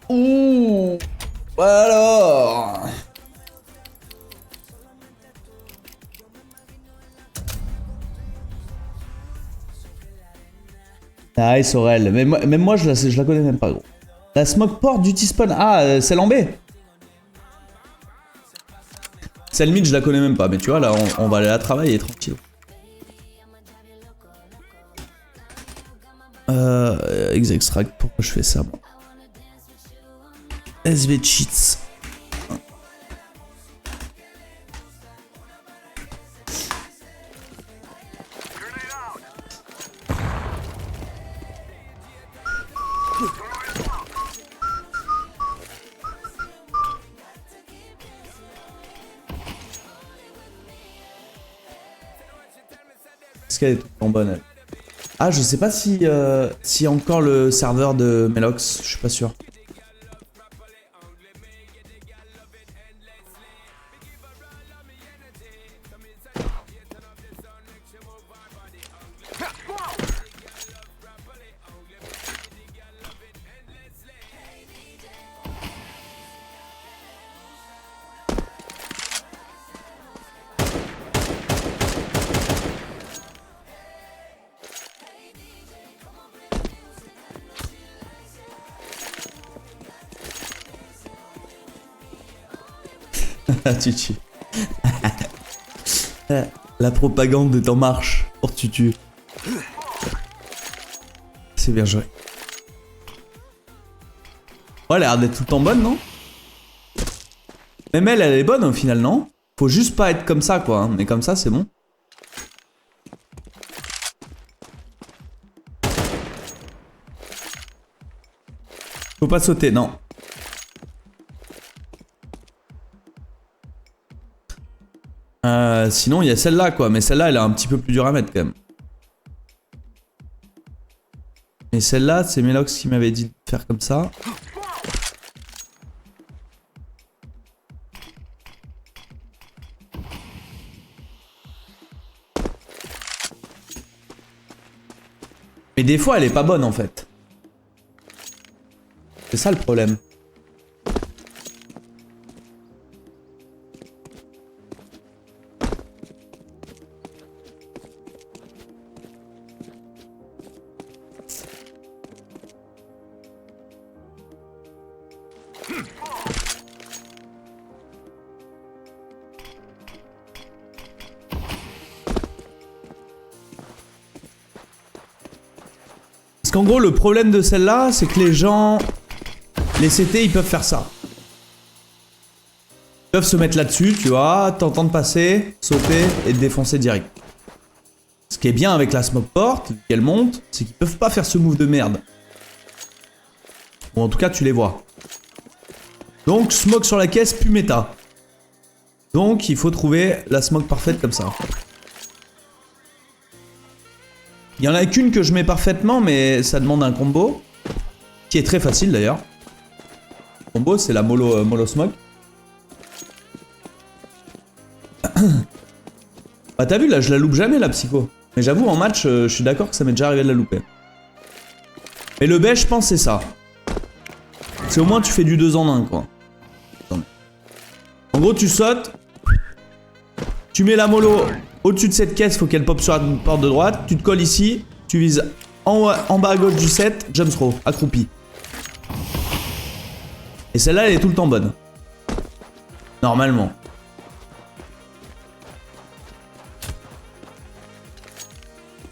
Ouh. Alors. Nice Aurel. Mais même moi je la connais même pas gros. La smoke port du T-spawn. Ah, celle en B. Celle mid je la connais même pas. Mais tu vois là on va aller à travailler tranquille. Extract, pourquoi je fais ça moi? SV cheats. Est-ce qu'elle est tout en bonne elle? Ah, je sais pas si encore le serveur de Melox, je suis pas sûr. Tutu. La propagande est en marche pour Tutu. C'est bien joué. Ouais, elle a l'air d'être tout le temps bonne, non? Même elle est bonne au final, non? Faut juste pas être comme ça, quoi. Hein. Mais comme ça, c'est bon. Faut pas sauter, non. Sinon, il y a celle-là, quoi. Mais celle-là, elle est un petit peu plus dure à mettre, quand même. Et celle-là, c'est Melox qui m'avait dit de faire comme ça. Mais des fois, elle est pas bonne, en fait. C'est ça, le problème. Parce qu'en gros, le problème de celle-là, c'est que les gens... Les CT, ils peuvent faire ça. Ils peuvent se mettre là-dessus, tu vois, t'entendre passer, sauter et te défoncer direct. Ce qui est bien avec la smoke porte, qu'elle monte, c'est qu'ils peuvent pas faire ce move de merde. Ou en tout cas, tu les vois. Donc, smoke sur la caisse, plus méta. Donc, il faut trouver la smoke parfaite comme ça. Il y en a qu'une que je mets parfaitement, mais ça demande un combo. Qui est très facile d'ailleurs. Le combo, c'est la mollo smoke. Bah t'as vu là, je la loupe jamais la psycho. Mais j'avoue, en match, je suis d'accord que ça m'est déjà arrivé de la louper. Mais le beige, je pense, c'est ça. C'est au moins tu fais du 2 en 1 quoi. Attendez. En gros, tu sautes. Tu mets la mollo au-dessus de cette caisse, faut qu'elle pop sur la porte de droite. Tu te colles ici, tu vises en bas à gauche du set, jump throw, accroupi. Et celle-là, elle est tout le temps bonne. Normalement.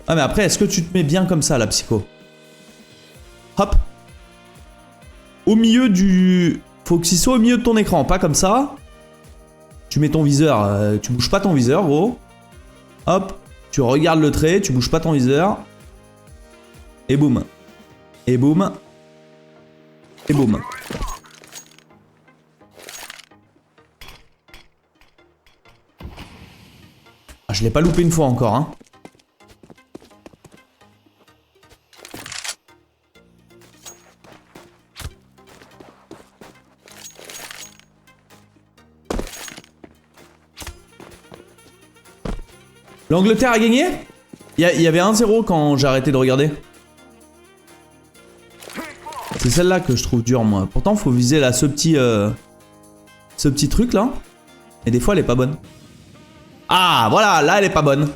Ah mais après, est-ce que tu te mets bien comme ça, la psycho? Hop. Au milieu du... Faut que ce soit au milieu de ton écran, pas comme ça. Tu mets ton viseur, tu bouges pas ton viseur, gros. Hop, tu regardes le trait, tu bouges pas ton viseur. Et boum. Et boum. Et boum. Ah, je l'ai pas loupé une fois encore, hein. L'Angleterre a gagné? Il y avait 1-0 quand j'ai arrêté de regarder. C'est celle-là que je trouve dure, moi. Pourtant, faut viser là, ce petit truc là. Et des fois, elle est pas bonne. Ah, voilà, là, elle est pas bonne.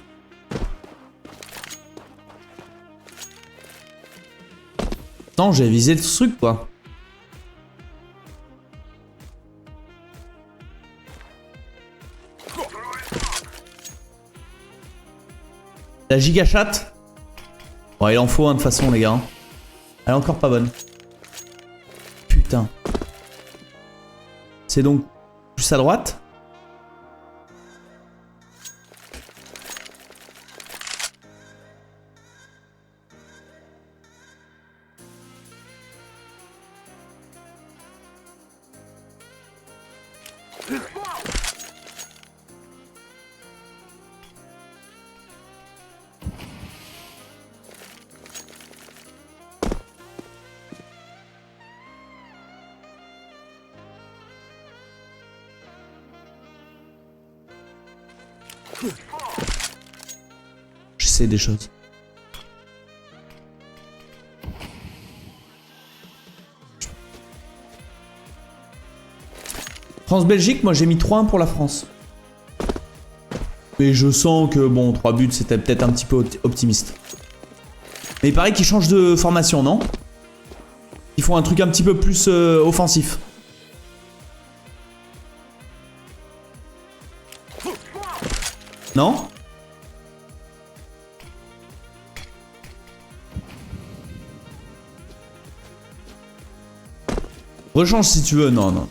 Attends, j'ai visé le truc, quoi. La giga chatte. Bon, il en faut, hein, de toute façon, les gars. Elle est encore pas bonne. Putain. C'est donc plus à droite. J'essaie des choses. France-Belgique, moi j'ai mis 3-1 pour la France. Mais je sens que bon, 3 buts c'était peut-être un petit peu optimiste. Mais il paraît qu'ils changent de formation, non? Ils font un truc un petit peu plus offensif. Non? Rechange si tu veux, non, non.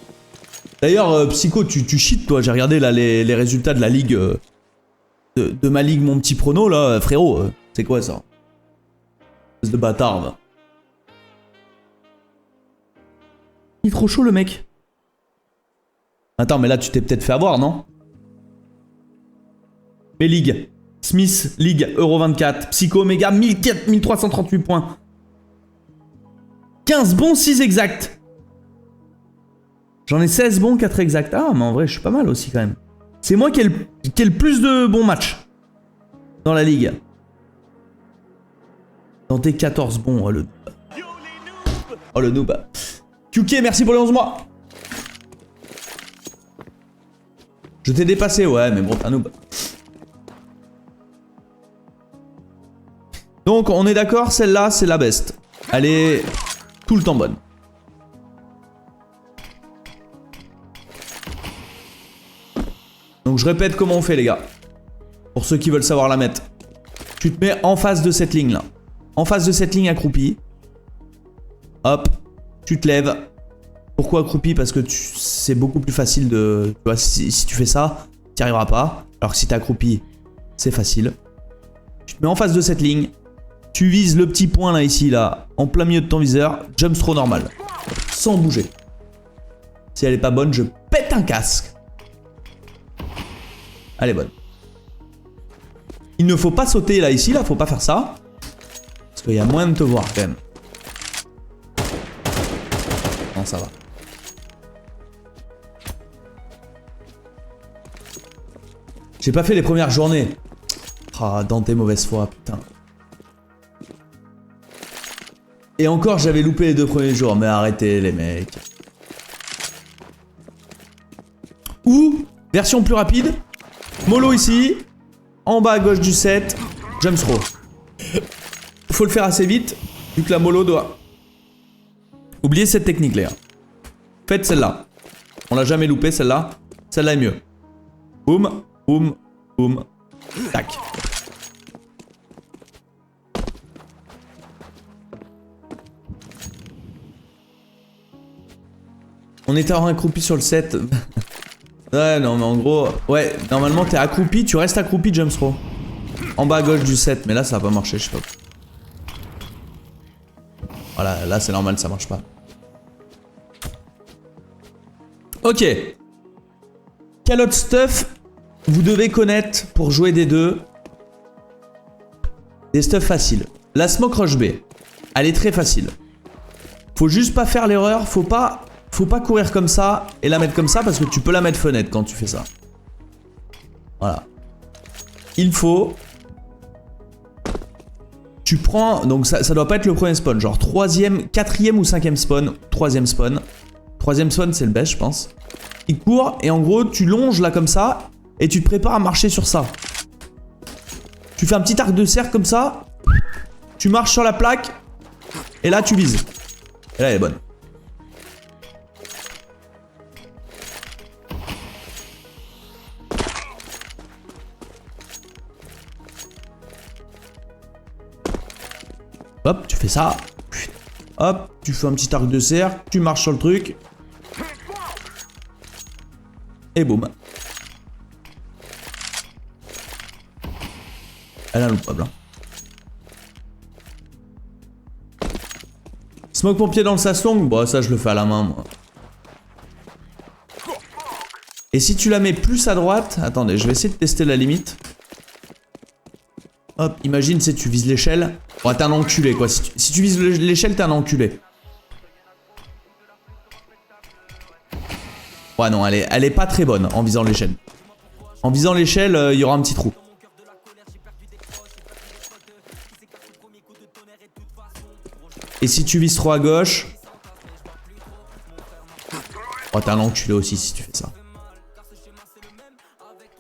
D'ailleurs, Psycho, tu cheats toi, j'ai regardé là les résultats de la ligue, de ma ligue, mon petit prono là, frérot, c'est quoi ça? Espèce de bâtard, va. Il est trop chaud le mec. Attends, mais là tu t'es peut-être fait avoir, non? Mes ligues. Smith, Ligue, Euro 24, Psycho, Omega, 1338 points. 15 bons, 6 exacts. J'en ai 16 bons, 4 exacts. Ah, mais en vrai, je suis pas mal aussi quand même. C'est moi qui ai le plus de bons matchs dans la ligue. Dans tes 14 bons, oh le noob. Oh le noob. QK, merci pour les 11 mois. Je t'ai dépassé, ouais, mais bon, t'es un noob. Donc, on est d'accord, celle-là, c'est la best. Elle est tout le temps bonne. Donc je répète comment on fait les gars. Pour ceux qui veulent savoir la mettre. Tu te mets en face de cette ligne là. En face de cette ligne accroupie. Hop. Tu te lèves. Pourquoi accroupi? Parce que c'est beaucoup plus facile de... Tu vois, si tu fais ça, tu n'y arriveras pas. Alors que si tu es accroupi, c'est facile. Tu te mets en face de cette ligne. Tu vises le petit point là, ici, là. En plein milieu de ton viseur. Jump throw normal. Sans bouger. Si elle est pas bonne, je pète un casque. Elle est bonne. Il ne faut pas sauter là, ici, là, faut pas faire ça. Parce qu'il y a moyen de te voir quand même. Non, ça va. J'ai pas fait les premières journées. Ah, dans tes mauvaises foi, putain. Et encore, j'avais loupé les 2 premiers jours, mais arrêtez les mecs. Ou, version plus rapide. Mollo ici, en bas à gauche du set, jump throw. Faut le faire assez vite, vu que la mollo doit... Oubliez cette technique les gars. Faites celle-là. On l'a jamais loupé celle-là. Celle-là est mieux. Boum, boum, boum, tac. On était accroupi sur le set. Ouais, non, mais en gros, ouais, normalement t'es accroupi, tu restes accroupi, jump throw. En bas à gauche du set, mais là ça va pas marcher, je sais pas. Voilà, là c'est normal, ça marche pas. Ok. Quel autre stuff vous devez connaître pour jouer des deux? Des stuff faciles. La smoke rush B, elle est très facile. Faut juste pas faire l'erreur, faut pas courir comme ça et la mettre comme ça parce que tu peux la mettre fenêtre quand tu fais ça. Voilà. Il faut... Tu prends, donc ça doit pas être le premier spawn, genre troisième, quatrième ou cinquième spawn, troisième spawn. Troisième spawn c'est le best je pense. Il court et en gros tu longes là comme ça et tu te prépares à marcher sur ça. Tu fais un petit arc de cercle comme ça, tu marches sur la plaque et là tu vises. Et là elle est bonne. Hop, tu fais ça. Hop, tu fais un petit arc de cercle, tu marches sur le truc. Et boum. Elle est inloupable. Hein. Smoke pompier dans le sas long, bon ça je le fais à la main moi. Et si tu la mets plus à droite, attendez, je vais essayer de tester la limite. Hop, imagine si tu vises l'échelle. Oh, t'es un enculé quoi. Si tu vises l'échelle, t'es un enculé. Ouais, non, elle est pas très bonne en visant l'échelle. En visant l'échelle, il y aura un petit trou. Et si tu vises trop à gauche. Oh, t'es un enculé aussi si tu fais ça.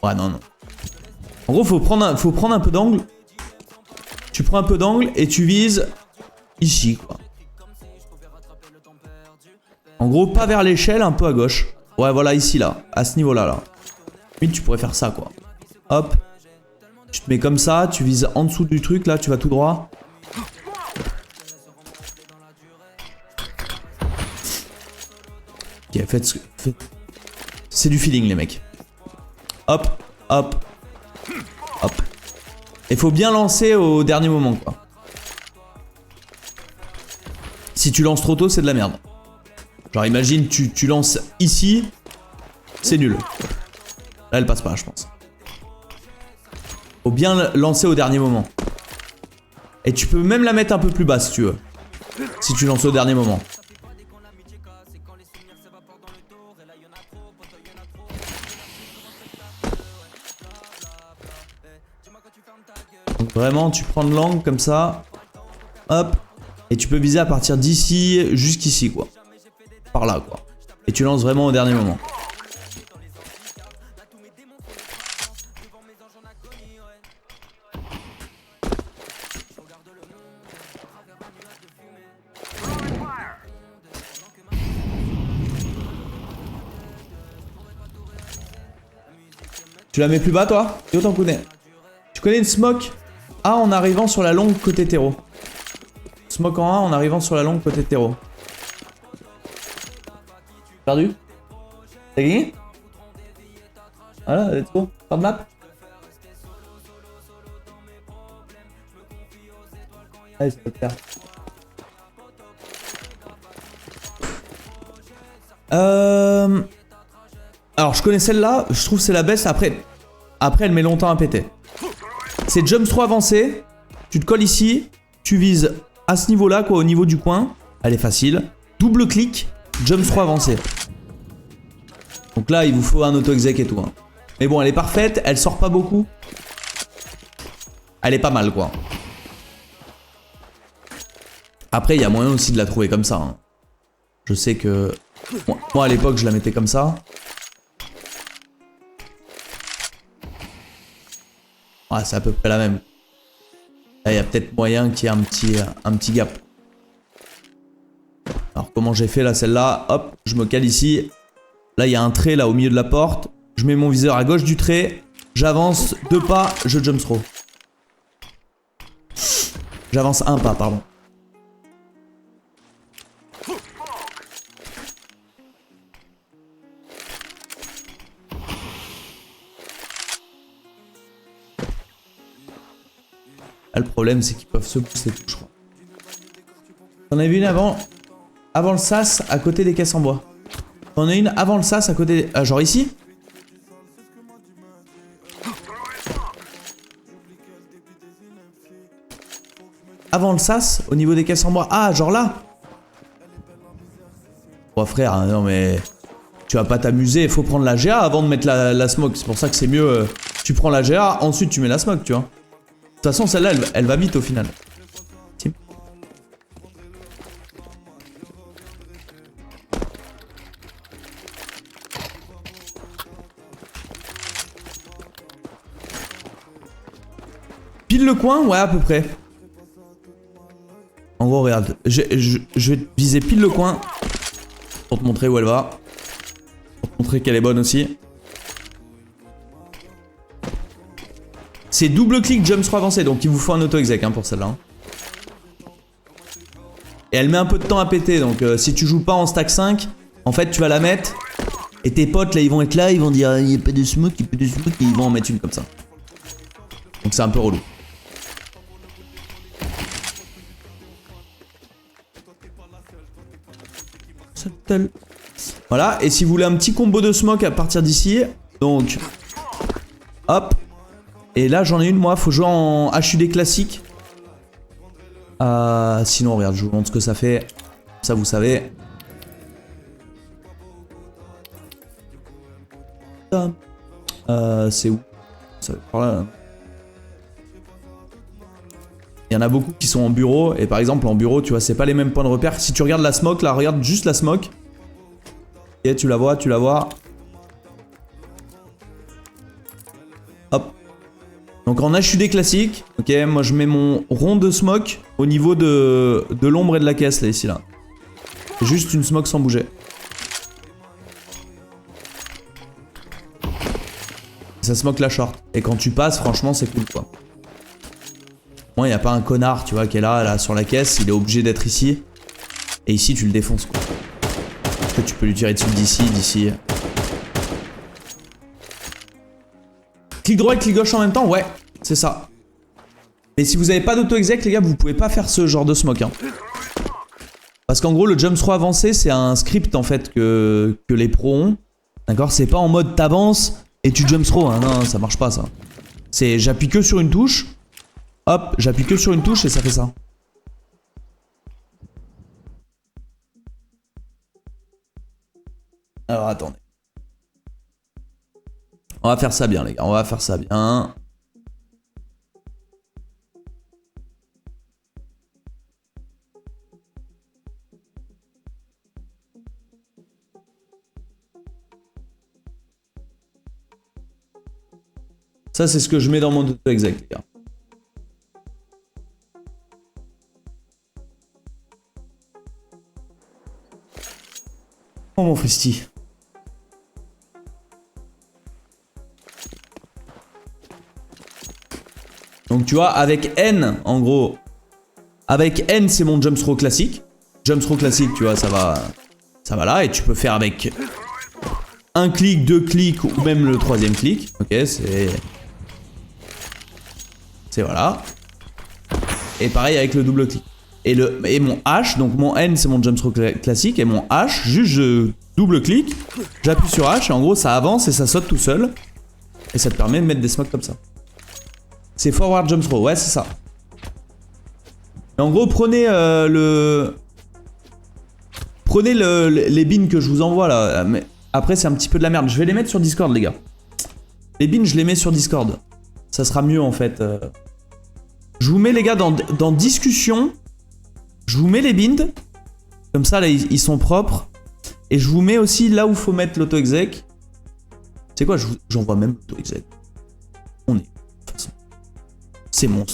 Ouais, non, non. En gros, faut prendre un peu d'angle. Tu prends un peu d'angle et tu vises ici, quoi. En gros, pas vers l'échelle, un peu à gauche. Ouais, voilà, ici, là. À ce niveau-là, là. Oui, tu pourrais faire ça, quoi. Hop. Tu te mets comme ça, tu vises en dessous du truc, là, tu vas tout droit. Ok, faites... C'est du feeling, les mecs. Hop, hop, hop. Il faut bien lancer au dernier moment, quoi. Si tu lances trop tôt, c'est de la merde. Genre, imagine, tu lances ici, c'est nul. Là, elle passe pas, je pense. Faut bien lancer au dernier moment. Et tu peux même la mettre un peu plus bas, si tu veux. Si tu lances au dernier moment. Donc vraiment, tu prends de l'angle comme ça. Hop. Et tu peux viser à partir d'ici jusqu'ici, quoi. Par là, quoi. Et tu lances vraiment au dernier moment. Tu la mets plus bas, toi? Et autant connais. Tu connais une smoke A en arrivant sur la longue côté terreau. Smoke en A en arrivant sur la longue côté terreau. Perdu? T'as gagné? Voilà, let's go. Pas de map? Allez, c'est pas clair. Alors, je connais celle-là. Je trouve que c'est la best. Après, elle met longtemps à péter. C'est jump trop avancé. Tu te colles ici. Tu vises à ce niveau-là, quoi, au niveau du coin. Elle est facile. Double clic. Jump trop avancé. Donc là, il vous faut un auto-exec et tout. Hein. Mais bon, elle est parfaite. Elle sort pas beaucoup. Elle est pas mal, quoi. Après, il y a moyen aussi de la trouver comme ça. Hein. Je sais que... Moi, à l'époque, je la mettais comme ça. Ouais, c'est à peu près la même. Là, il y a peut-être moyen qu'il y ait un petit gap. Alors, comment j'ai fait là, celle-là? Hop, je me cale ici. Là, il y a un trait là au milieu de la porte. Je mets mon viseur à gauche du trait. J'avance 2 pas, je jump throw. J'avance 1 pas, pardon. Là, le problème, c'est qu'ils peuvent se pousser tout, je crois. T'en as vu une avant le sas, à côté des caisses en bois. T'en as une avant le sas, à côté... Ah, genre ici? Avant le sas, au niveau des caisses en bois. Ah, genre là? Bon, frère, non mais... Tu vas pas t'amuser, il faut prendre la GA avant de mettre la smoke. C'est pour ça que c'est mieux... Tu prends la GA, ensuite tu mets la smoke, tu vois. De toute façon, celle-là, elle va vite au final. pile le coin? Ouais, à peu près. En gros, regarde. Je vais te viser pile le coin. Pour te montrer où elle va. Pour te montrer qu'elle est bonne aussi. C'est double clic jump throw avancé. Donc il vous faut un auto-exec hein, pour celle-là. Hein. Et elle met un peu de temps à péter. Donc si tu joues pas en stack 5, en fait tu vas la mettre. Et tes potes là ils vont être là. Ils vont dire il n'y a pas de smoke, il n'y a pas de smoke. Et ils vont en mettre une comme ça. Donc c'est un peu relou. Voilà, et si vous voulez un petit combo de smoke à partir d'ici, donc hop, et là j'en ai une moi, faut jouer en HUD classique. Sinon regarde, je vous montre ce que ça fait, ça vous savez. C'est où? Ça va par là. Il y en a beaucoup qui sont en bureau, et par exemple en bureau, tu vois, c'est pas les mêmes points de repère. Si tu regardes la smoke, là, regarde juste la smoke. Et tu la vois, tu la vois. Hop. Donc en HUD classique, ok, moi je mets mon rond de smoke au niveau de l'ombre et de la caisse, là, ici, là. Juste une smoke sans bouger. Ça smoke la short. Et quand tu passes, franchement, c'est cool, quoi. Moi, il n'y a pas un connard, tu vois, qui est là, sur la caisse. Il est obligé d'être ici. Et ici, tu le défonces, quoi. Parce que tu peux lui tirer dessus d'ici. Clic droit et clic gauche en même temps, ouais, c'est ça. Et si vous n'avez pas d'auto-exec, les gars, vous pouvez pas faire ce genre de smoke. Hein. Parce qu'en gros, le jump throw avancé, c'est un script, en fait, que les pros ont. D'accord? C'est pas en mode t'avances et tu jump throw. Hein. Non, ça marche pas, ça. C'est j'appuie que sur une touche. Hop, j'appuie que sur une touche et ça fait ça. Alors attendez. On va faire ça bien les gars, on va faire ça bien. Ça c'est ce que je mets dans mon auto-exec les gars. Oh mon festi. Donc tu vois, avec N, en gros, avec N c'est mon jump throw classique. Jump throw classique, tu vois, ça va là. Et tu peux faire avec un clic, deux clics ou même le troisième clic. Ok, c'est voilà. Et pareil avec le double clic. Et mon H, donc mon N c'est mon jump throw classique. Et mon H, juste je double clic, j'appuie sur H et en gros ça avance et ça saute tout seul. Et ça te permet de mettre des smokes comme ça. C'est forward jump throw, ouais c'est ça. Et en gros prenez les bins que je vous envoie là. Mais après c'est un petit peu de la merde. Je vais les mettre sur Discord les gars. Les bins je les mets sur Discord. Ça sera mieux en fait. Je vous mets les gars dans discussion. Je vous mets les binds. Comme ça là ils sont propres. Et je vous mets aussi là où faut mettre l'auto-exec. C'est quoi, j'envoie même l'auto-exec. On est. C'est mon.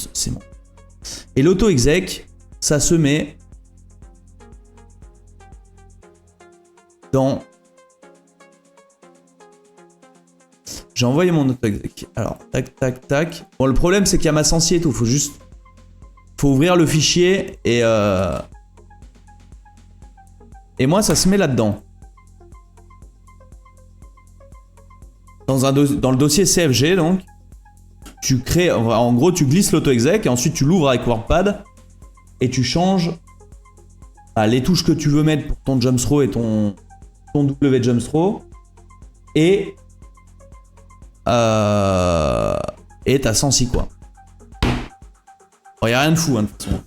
Et l'auto-exec, ça se met dans. J'ai envoyé mon auto-exec. Alors, tac, tac, tac. Bon, le problème, c'est qu'il y a ma sensi et tout. Faut ouvrir le fichier et moi, ça se met là-dedans. Dans le dossier CFG, donc. Tu crées, en gros, tu glisses l'auto-exec et ensuite tu l'ouvres avec WordPad et tu changes les touches que tu veux mettre pour ton jump throw et ton W jump throw et ta sensi quoi. Bon, y a rien de fou hein, de toute façon.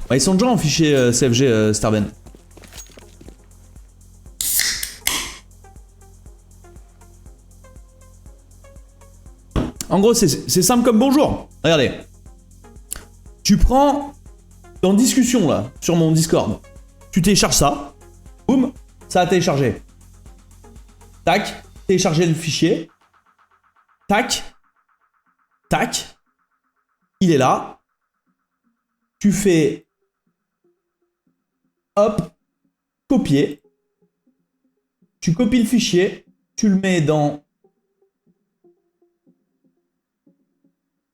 Ouais, ils sont déjà en fichier CFG Starben. En gros, c'est simple comme bonjour. Regardez. Tu prends dans discussion là, sur mon Discord. Tu télécharges ça. Boum. ça a téléchargé. Tac, télécharger le fichier. Tac. Tac. Il est là. Tu fais... Hop. Copier. Tu copies le fichier. Tu le mets dans...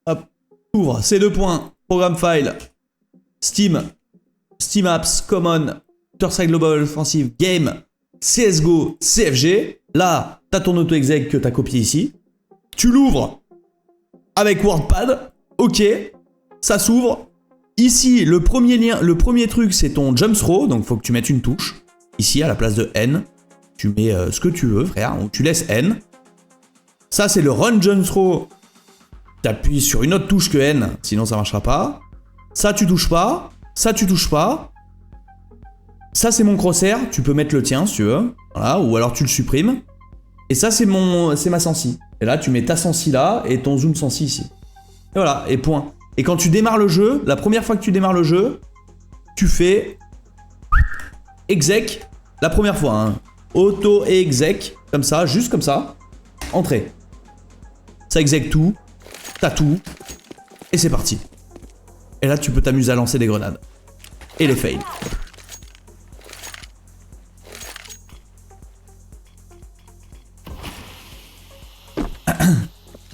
Hop. Ouvre ces deux points. Programme file. Steam. Steam Apps. Common. Counter-Strike Global Offensive. Game. CSGO. CFG. Là, tu as ton auto-exec que tu as copié ici. Tu l'ouvres avec WordPad. Ok. Ça s'ouvre. Ici, le premier lien, le premier truc, c'est ton jump throw. Donc, il faut que tu mettes une touche. Ici, à la place de N. Tu mets ce que tu veux, frère. Ou tu laisses N. Ça, c'est le run jump throw. Tu appuies sur une autre touche que N. Sinon, ça ne marchera pas. Ça, tu touches pas. Ça, tu touches pas. Ça, c'est mon crosshair. Tu peux mettre le tien, si tu veux. Voilà. Ou alors, tu le supprimes. Et ça, c'est ma sensi. Et là, tu mets ta sensi là et ton zoom sensi ici. Et voilà. Et point. Et quand tu démarres le jeu, la première fois que tu démarres le jeu, tu fais exec la première fois. Hein. Auto et exec, comme ça, juste comme ça. Entrée. Ça exec tout. T'as tout. Et c'est parti. Et là, tu peux t'amuser à lancer des grenades. Et les fails.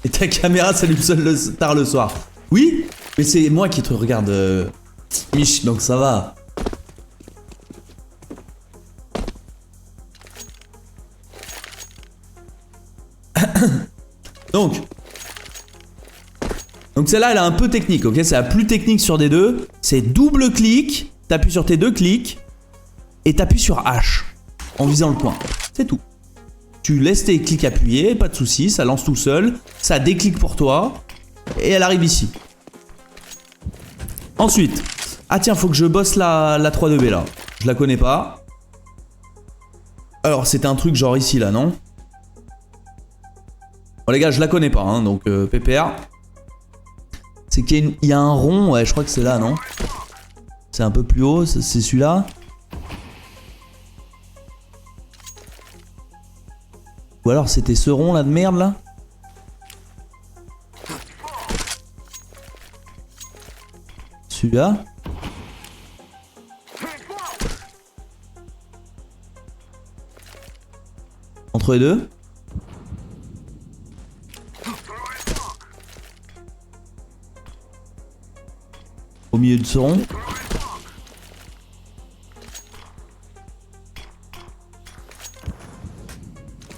Et ta caméra s'allume seule tard le soir. Oui, mais c'est moi qui te regarde, Mich, donc ça va. Donc celle-là, elle est un peu technique, ok? C'est la plus technique sur des deux. C'est double clic, t'appuies sur tes deux clics, et t'appuies sur H, en visant le coin. C'est tout. Tu laisses tes clics appuyés, pas de soucis, ça lance tout seul, ça déclic pour toi, et elle arrive ici. Ensuite, ah tiens, faut que je bosse la 3-2B là. Je la connais pas. Alors, c'était un truc genre ici là, non? Bon les gars, je la connais pas, hein, donc PPR. C'est qu'il y a un rond, ouais, je crois que c'est là, non? C'est un peu plus haut, c'est celui-là. Ou alors c'était ce rond là de merde là. Celui-là. Entre les deux. Au milieu de ce rond.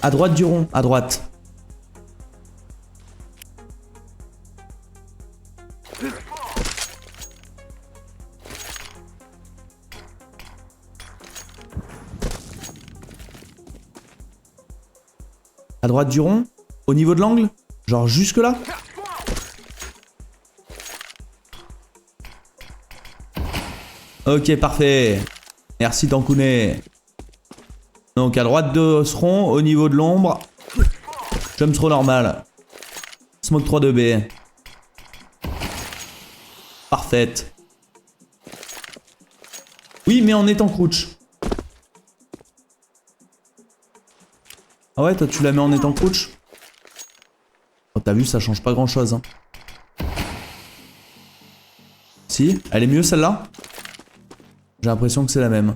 À droite du rond, à droite. À droite du rond, au niveau de l'angle, genre jusque là. Ok, parfait. Merci Tankouné. Donc à droite de ce rond, au niveau de l'ombre, jump throw normal. Smoke 3-2B. Parfaite. Oui, mais en étant crouch. Ah ouais, toi tu la mets en étant crouch? Oh, t'as vu, ça change pas grand chose. Hein. Si, elle est mieux celle-là? J'ai l'impression que c'est la même.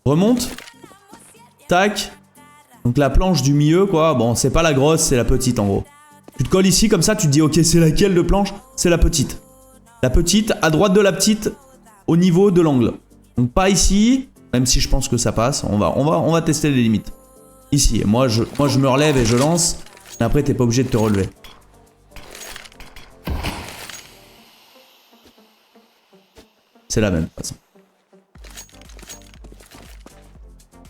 Remonte. Tac. Donc la planche du milieu quoi. Bon c'est pas la grosse, c'est la petite en gros. Tu te colles ici comme ça, tu te dis ok c'est laquelle de planche? C'est la petite. La petite à droite de la petite au niveau de l'angle. Donc pas ici, même si je pense que ça passe. On va tester les limites. Ici, moi je me relève et je lance. Et après t'es pas obligé de te relever. C'est la même de toute façon.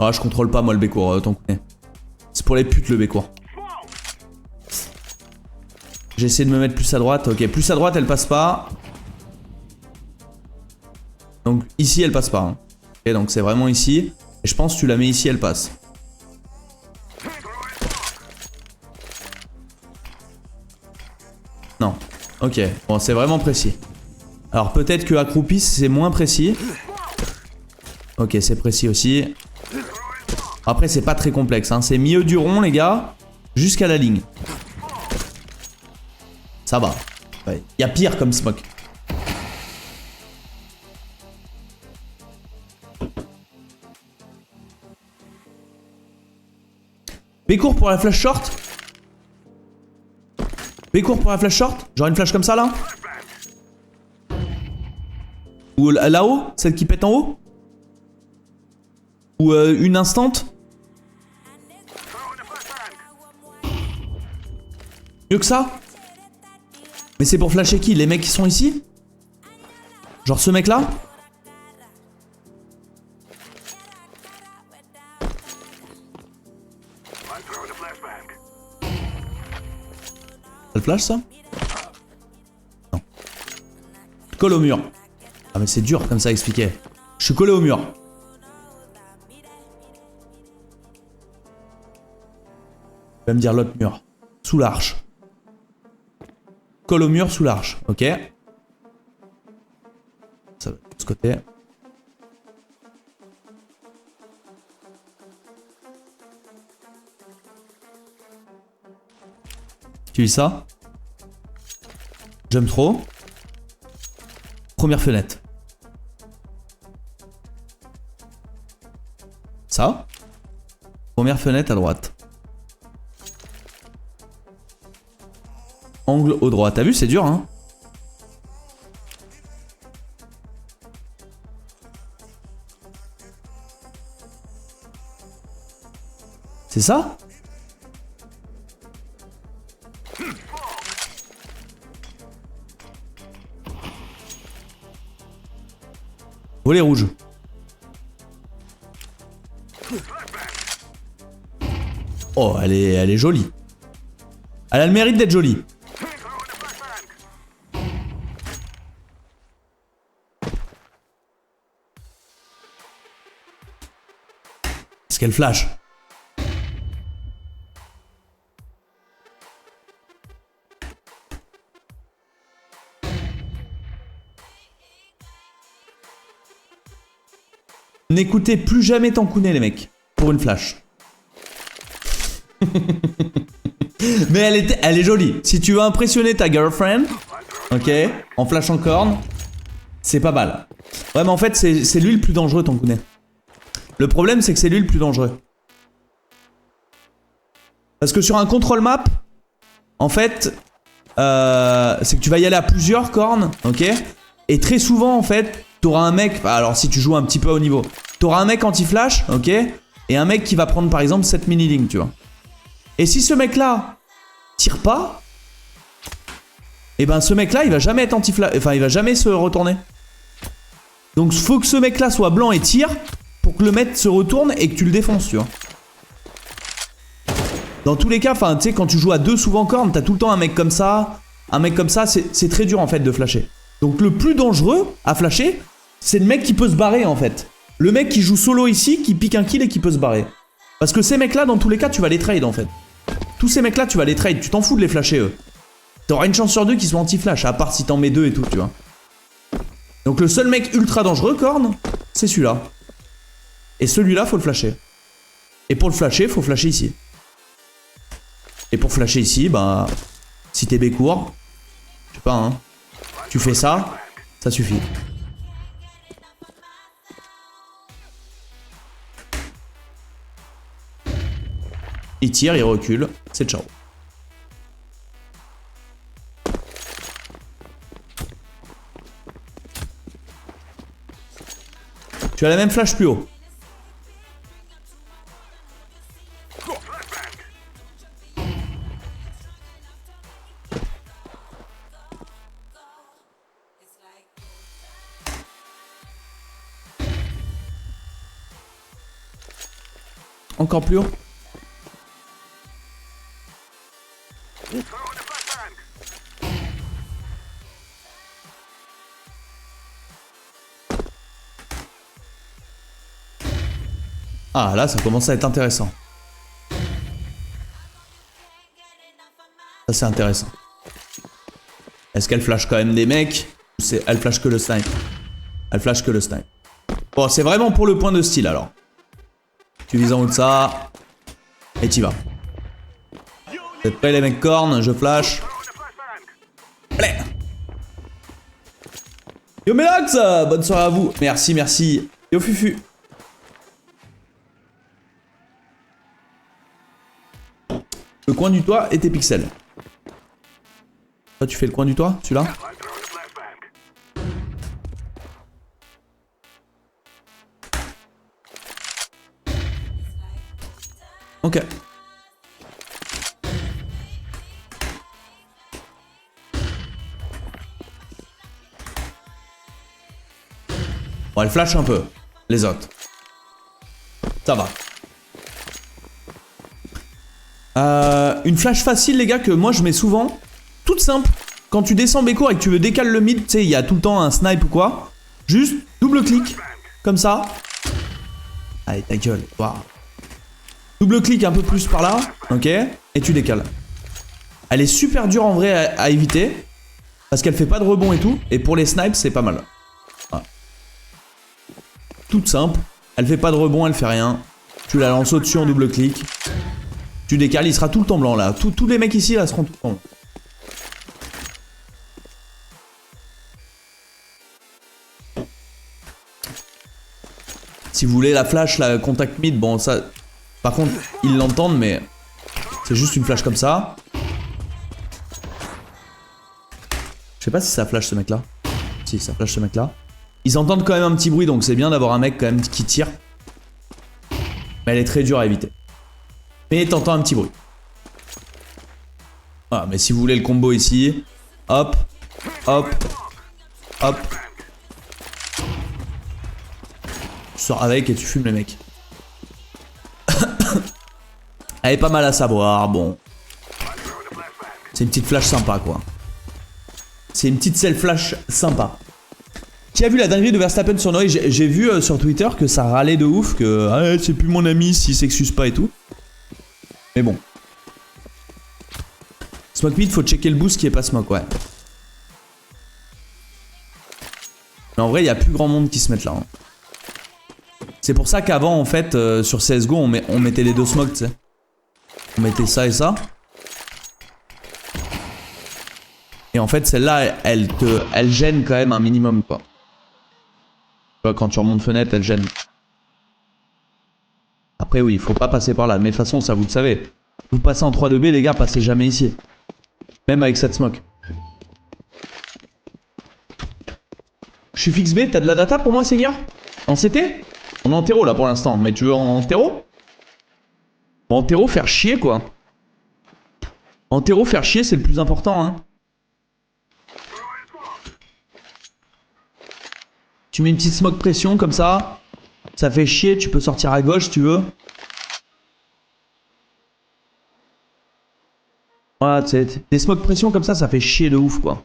Ah, je contrôle pas moi le bécourt, tant qu'on est. C'est pour les putes le bécourt. J'ai essayé de me mettre plus à droite. Ok, plus à droite elle passe pas. Donc ici elle passe pas. Hein. Ok, donc c'est vraiment ici. Et je pense que tu la mets ici, elle passe. Ok, bon c'est vraiment précis. Alors peut-être que accroupi c'est moins précis. Ok, c'est précis aussi. Après c'est pas très complexe, hein. C'est milieu du rond les gars, jusqu'à la ligne. Ça va. Ouais. Y a pire comme smoke. B court pour la flash short. B court pour la flash short. Genre une flash comme ça là. Ou là-haut, celle qui pète en haut. Ou une instant. Mieux que ça. Mais c'est pour flasher qui? Les mecs qui sont ici? Genre ce mec là? Ça le flash ça? Non. Colle au mur. Ah mais c'est dur comme ça à expliquer. Je suis collé au mur. Tu vas me dire l'autre mur. Sous l'arche. Colle au mur sous l'arche. Ok. Ça va de ce côté. Tu lis ça? J'aime trop. Première fenêtre. Ça. Première fenêtre à droite. Angle au droit. T'as vu, c'est dur, hein? C'est ça? Volet rouge. Oh, elle est jolie. Elle a le mérite d'être jolie. Est-ce qu'elle flash? N'écoutez plus jamais Tankouné les mecs. Pour une flash. Mais elle est jolie. Si tu veux impressionner ta girlfriend, ok, en flash en corne, c'est pas mal. Ouais mais en fait c'est lui le plus dangereux Tankouné. Le problème c'est que c'est lui le plus dangereux. Parce que sur un control map, en fait, c'est que tu vas y aller à plusieurs cornes, ok. Et très souvent en fait, t'auras un mec, alors si tu joues un petit peu au niveau, t'auras un mec anti-flash, ok. Et un mec qui va prendre par exemple cette mini-ligne, tu vois. Et si ce mec là tire pas, et ben ce mec là il va jamais être anti-flash, enfin il va jamais se retourner. Donc faut que ce mec là soit blanc et tire pour que le mec se retourne et que tu le défonces, tu vois. Dans tous les cas, enfin tu sais quand tu joues à deux souvent cornes, t'as tout le temps un mec comme ça, c'est très dur en fait de flasher. Donc le plus dangereux à flasher, c'est le mec qui peut se barrer en fait. Le mec qui joue solo ici, qui pique un kill et qui peut se barrer. Parce que ces mecs là, dans tous les cas, tu vas les trade en fait. Tous ces mecs là, tu vas les trade, tu t'en fous de les flasher eux. T'auras une chance sur deux qu'ils soient anti-flash, à part si t'en mets deux et tout, tu vois. Donc le seul mec ultra dangereux, corne, c'est celui-là. Et celui-là, faut le flasher. Et pour le flasher, faut flasher ici. Et pour flasher ici, bah, si t'es B court, je sais pas, hein. Tu fais ça, ça suffit. Il tire, il recule, c'est ciao. Tu as la même flash plus haut. Encore plus haut. Ah là ça commence à être intéressant. Ça c'est intéressant. Est-ce qu'elle flash quand même des mecs? Ou elle flash que le snipe? Elle flash que le snipe. Bon, c'est vraiment pour le point de style alors. Tu vises en haut de ça. Et t'y vas. Vous êtes prêts les mecs cornes? Je flash. Allez. Yo Mélox, bonne soirée à vous. Merci, merci. Yo Fufu. Le coin du toit et tes pixels. Toi tu fais le coin du toit, celui-là? Ok. Bon, elle flash un peu, les autres. Ça va. Une flash facile, les gars, que moi je mets souvent. Toute simple. Quand tu descends Bécourt et que tu veux décaler le mid, tu sais, il y a tout le temps un snipe ou quoi. Juste double clic. Comme ça. Allez, ta gueule. Wow. Double clic un peu plus par là. Ok. Et tu décales. Elle est super dure en vrai à éviter. Parce qu'elle fait pas de rebond et tout. Et pour les snipes, c'est pas mal. Voilà. Toute simple. Elle fait pas de rebond, elle fait rien. Tu la lances au-dessus en double clic. Tu décales, il sera tout le temps blanc là. Tous les mecs ici là seront tout le temps blancs. Si vous voulez la flash, la contact mid, bon ça... Par contre, ils l'entendent mais... C'est juste une flash comme ça. Je sais pas si ça flash ce mec là. Si, ça flash ce mec là. Ils entendent quand même un petit bruit donc c'est bien d'avoir un mec quand même qui tire. Mais elle est très dure à éviter. Mais t'entends un petit bruit. Voilà, mais si vous voulez le combo ici, hop, hop, hop. Tu sors avec et tu fumes les mecs. Elle est pas mal à savoir, bon. C'est une petite flash sympa quoi. C'est une petite self-flash sympa. Qui a vu la dinguerie de Verstappen sur Noé? J'ai vu sur Twitter que ça râlait de ouf, que ah, c'est plus mon ami s'il s'excuse pas et tout. Mais bon. Smoke mid, faut checker le boost qui est pas smoke, ouais. Mais en vrai, il n'y a plus grand monde qui se mette là. Hein. C'est pour ça qu'avant, en fait, sur CSGO, on mettait les deux smokes, tu sais. On mettait ça et ça. Et en fait, celle-là, elle gêne quand même un minimum, quoi. Tu vois, quand tu remontes fenêtre, elle gêne. Après, oui, il faut pas passer par là. Mais de toute façon, ça, vous le savez. Vous passez en 3-2B, les gars, passez jamais ici. Même avec cette smoke. Je suis fixe B, t'as de la data pour moi, Seigneur? En CT? On est en terreau, là, pour l'instant. Mais tu veux en terreau? Bon, en terreau, faire chier, quoi. En terreau, faire chier, c'est le plus important, hein. Tu mets une petite smoke pression, comme ça. Ça fait chier, tu peux sortir à gauche, si tu veux. Voilà, tu sais, des smokes pression comme ça fait chier de ouf, quoi.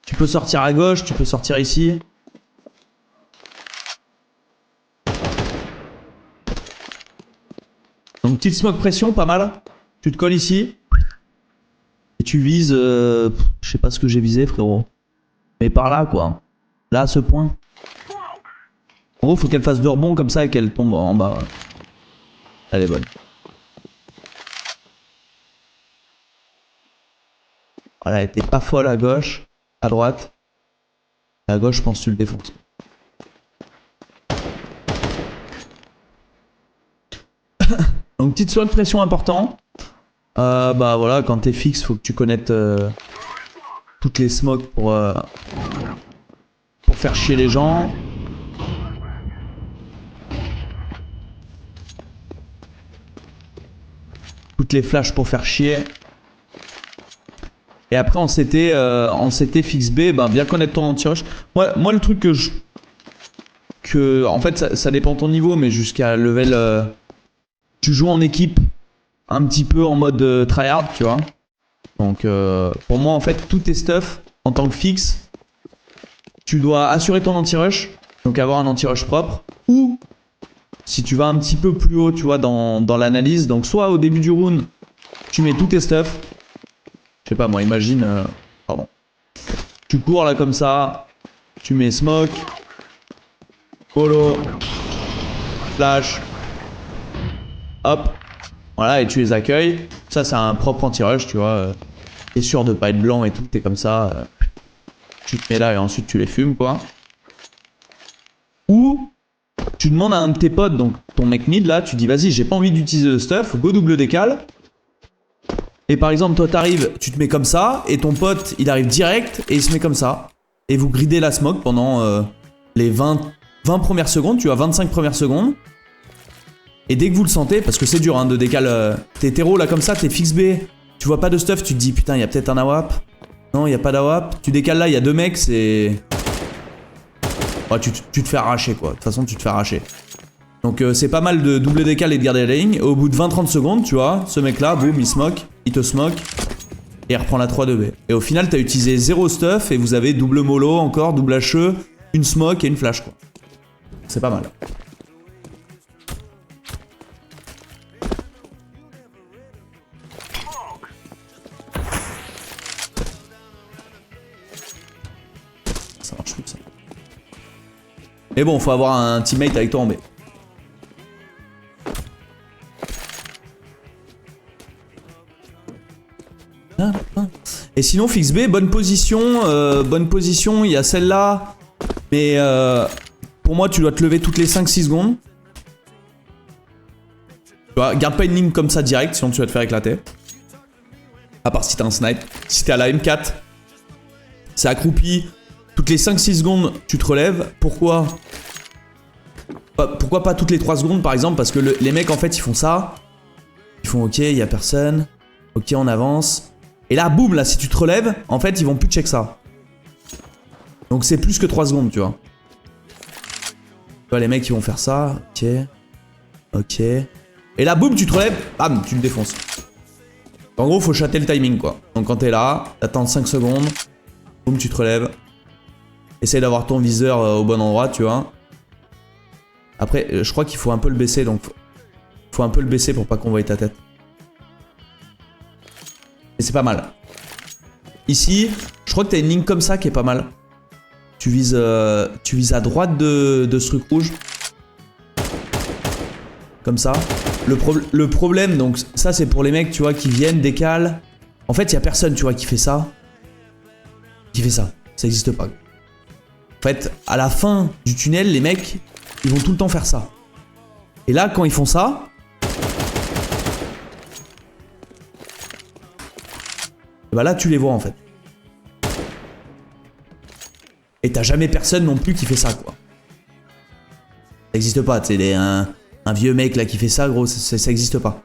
Tu peux sortir à gauche, tu peux sortir ici. Donc, petite smoke pression, pas mal. Tu te colles ici. Et tu vises... je sais pas ce que j'ai visé, frérot. Mais par là, quoi. Là, à ce point. En gros, faut qu'elle fasse de rebond comme ça et qu'elle tombe en bas. Elle est bonne. Voilà, elle était pas folle à gauche, à droite. À gauche, je pense que tu le défonces. Donc, petite soin de pression important. Bah voilà, quand t'es fixe, faut que tu connaisses toutes les smokes pour faire chier les gens. Toutes les flashs pour faire chier. Et après en CT fixe B, ben, bien connaître ton anti-rush. Moi le truc en fait ça dépend de ton niveau, mais jusqu'à level... tu joues en équipe un petit peu en mode tryhard, tu vois. Donc pour moi en fait tout tes stuff en tant que fixe, tu dois assurer ton anti-rush, donc avoir un anti-rush propre, ou si tu vas un petit peu plus haut, tu vois, dans l'analyse, donc soit au début du round, tu mets tous tes stuff. Je sais pas moi, imagine... pardon. Tu cours là comme ça. Tu mets smoke. Polo. Flash. Hop. Voilà, et tu les accueilles. Ça, c'est un propre anti-rush, tu vois. T'es sûr de pas être blanc et tout, t'es comme ça. Tu te mets là et ensuite tu les fumes, quoi. Ou tu demandes à un de tes potes, donc ton mec mid là, tu dis vas-y, j'ai pas envie d'utiliser le stuff, go double décale. Et par exemple, toi t'arrives, tu te mets comme ça, et ton pote il arrive direct et il se met comme ça. Et vous gridez la smoke pendant les 20 premières secondes, tu as 25 premières secondes. Et dès que vous le sentez, parce que c'est dur hein, de décaler, t'es hétéro là comme ça, t'es fixe B, tu vois pas de stuff, tu te dis putain, il y a peut-être un AWP. Non, il y a pas d'AWP. Tu décales là, il y a 2 mecs, c'est. Ouais, tu te fais arracher quoi. De toute façon, tu te fais arracher. Donc c'est pas mal de double décale et de garder la ligne. Au bout de 20-30 secondes, tu vois, ce mec là, boum, il smoke, il te smoke. Et il reprend la 3-2B. Et au final, t'as utilisé 0 stuff et vous avez double mollo encore, double HE, une smoke et une flash quoi. C'est pas mal. Ça marche plus ça. Mais bon, faut avoir un teammate avec toi en B. Et sinon, fixe B, bonne position, il y a celle-là. Mais pour moi, tu dois te lever toutes les 5-6 secondes. Tu vois, garde pas une ligne comme ça direct, sinon tu vas te faire éclater. À part si t'as un snipe. Si t'es à la M4, c'est accroupi. Toutes les 5-6 secondes, tu te relèves. Pourquoi pas toutes les 3 secondes, par exemple? Parce que les mecs, en fait, ils font ça. Ils font OK, il y a personne. OK, on avance. Et là, boum, là, si tu te relèves, en fait, ils vont plus check ça. Donc, c'est plus que 3 secondes, tu vois. Tu vois, les mecs, ils vont faire ça. OK. OK. Et là, boum, tu te relèves. Bam, tu le défonces. En gros, faut chatter le timing, quoi. Donc, quand t'es là, t'attends 5 secondes. Boum, tu te relèves. Essaye d'avoir ton viseur au bon endroit, tu vois. Après, je crois qu'il faut un peu le baisser, donc... Faut un peu le baisser pour pas qu'on voie ta tête. Et c'est pas mal. Ici, je crois que t'as une ligne comme ça qui est pas mal. Tu vises à droite de ce truc rouge. Comme ça. Le problème, donc ça c'est pour les mecs, tu vois, qui viennent, décalent. En fait, il y a personne, tu vois, qui fait ça. Ça existe pas. En fait, à la fin du tunnel, les mecs, ils vont tout le temps faire ça. Et là, quand ils font ça... Et bah là, tu les vois, en fait. Et t'as jamais personne non plus qui fait ça, quoi. Ça existe pas, tu sais, un vieux mec, là, qui fait ça, gros, ça existe pas.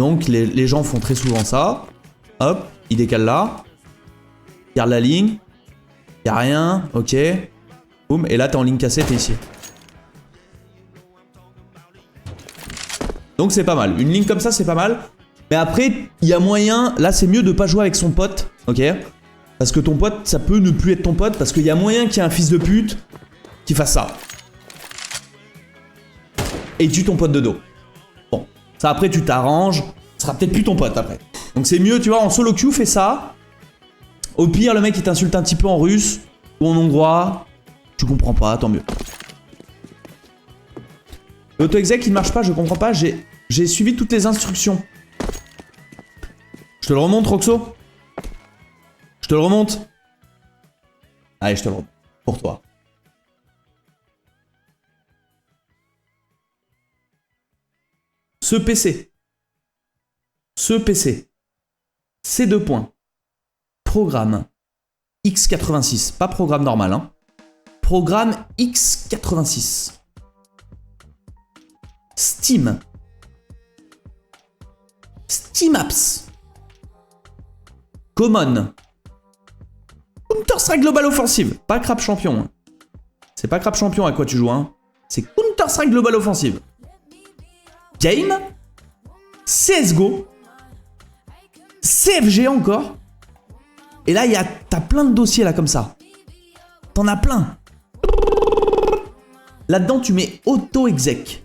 Donc, les gens font très souvent ça. Hop, ils décalent là. Ils gardent la ligne. Y'a rien, ok. Boum, et là t'es en ligne cassée, t'es ici. Donc c'est pas mal. Une ligne comme ça, c'est pas mal. Mais après, il y a moyen... Là, c'est mieux de pas jouer avec son pote, ok? Parce que ton pote, ça peut ne plus être ton pote. Parce qu'il y a moyen qu'il y ait un fils de pute qui fasse ça. Et tue ton pote de dos. Bon, ça après, tu t'arranges. Ce sera peut-être plus ton pote après. Donc c'est mieux, tu vois, en solo queue, fais ça. Au pire, le mec, il t'insulte un petit peu en russe ou en hongrois. Tu comprends pas, tant mieux. L'auto-exec, il ne marche pas, je comprends pas. J'ai suivi toutes les instructions. Je te le remonte, Roxo? Je te le remonte? Allez, je te le remonte. Pour toi. Ce PC. C'est 2 points. Programme x86, pas programme normal, hein. Programme x86. Steam. Steam Apps. Common. Counter-Strike Global Offensive. Pas Crap Champion. Hein. C'est pas Crap Champion à quoi tu joues, hein. C'est Counter-Strike Global Offensive. Game. CSGO. CFG encore. Et là, t'as plein de dossiers là comme ça. T'en as plein. Là-dedans, tu mets auto-exec.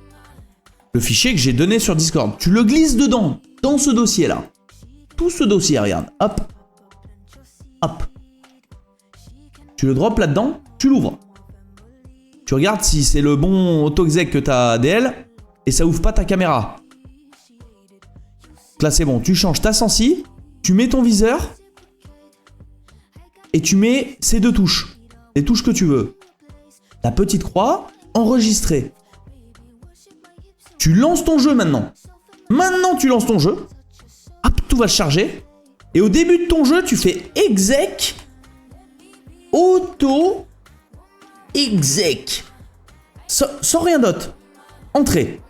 Le fichier que j'ai donné sur Discord. Tu le glisses dedans, dans ce dossier là. Tout ce dossier, regarde. Hop. Hop. Tu le drops là-dedans, tu l'ouvres. Tu regardes si c'est le bon auto-exec que t'as DL et ça ouvre pas ta caméra. Donc là c'est bon, tu changes ta sensi, tu mets ton viseur et tu mets ces deux touches. Les touches que tu veux. La petite croix, enregistrer. Tu lances ton jeu maintenant. Maintenant tu lances ton jeu. Hop, tout va se charger. Et au début de ton jeu, tu fais exec, auto, exec. Sans rien d'autre. Entrée.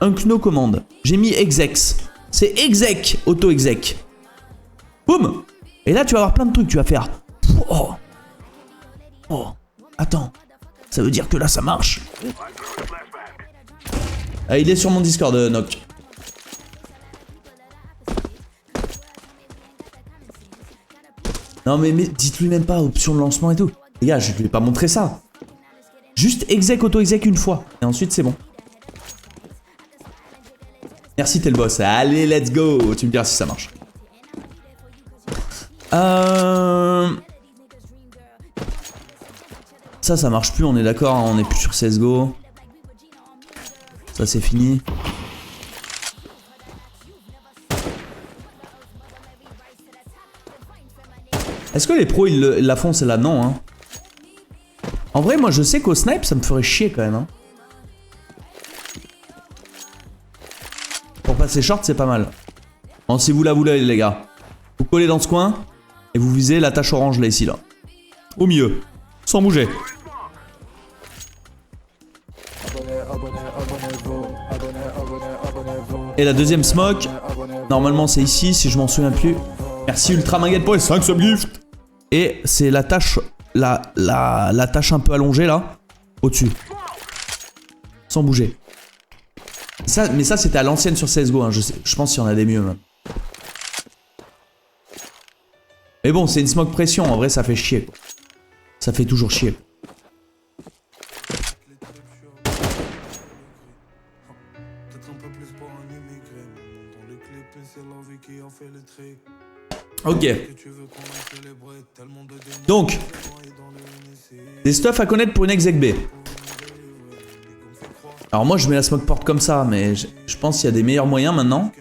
Un kno commande. J'ai mis exex. C'est exec, auto exec. Boum. Et là, tu vas avoir plein de trucs. Tu vas faire. Oh. Oh. Attends. Ça veut dire que là, ça marche. Ah, il est sur mon Discord, Noc. Non mais dites-lui même pas option de lancement et tout. Les gars, je lui ai pas montré ça. Juste exec, auto-exec une fois. Et ensuite c'est bon. Merci, t'es le boss. Allez, let's go. Tu me diras si ça marche. Ça marche plus, on est d'accord. Hein, on est plus sur CSGO. Ça c'est fini. Est-ce que les pros ils la font celle-là? Non hein. En vrai moi je sais qu'au snipe ça me ferait chier quand même hein. Pour passer short c'est pas mal. Bon, si vous la voulez les gars, vous collez dans ce coin et vous visez la tache orange là ici là. Au milieu. Sans bouger. Et la deuxième smoke. Normalement c'est ici si je m'en souviens plus. Merci Ultra Manguette pour les 5 subgifts. Et c'est la tâche, la tâche un peu allongée là, au-dessus. Sans bouger. Ça, mais ça c'était à l'ancienne sur CSGO, hein, je pense qu'il y en a des mieux même. Mais bon, c'est une smoke pression, en vrai ça fait chier quoi. Ça fait toujours chier. Ok. Donc, des stuff à connaître pour une exec B. Alors moi je mets la smoke porte comme ça, mais je pense qu'il y a des meilleurs moyens maintenant.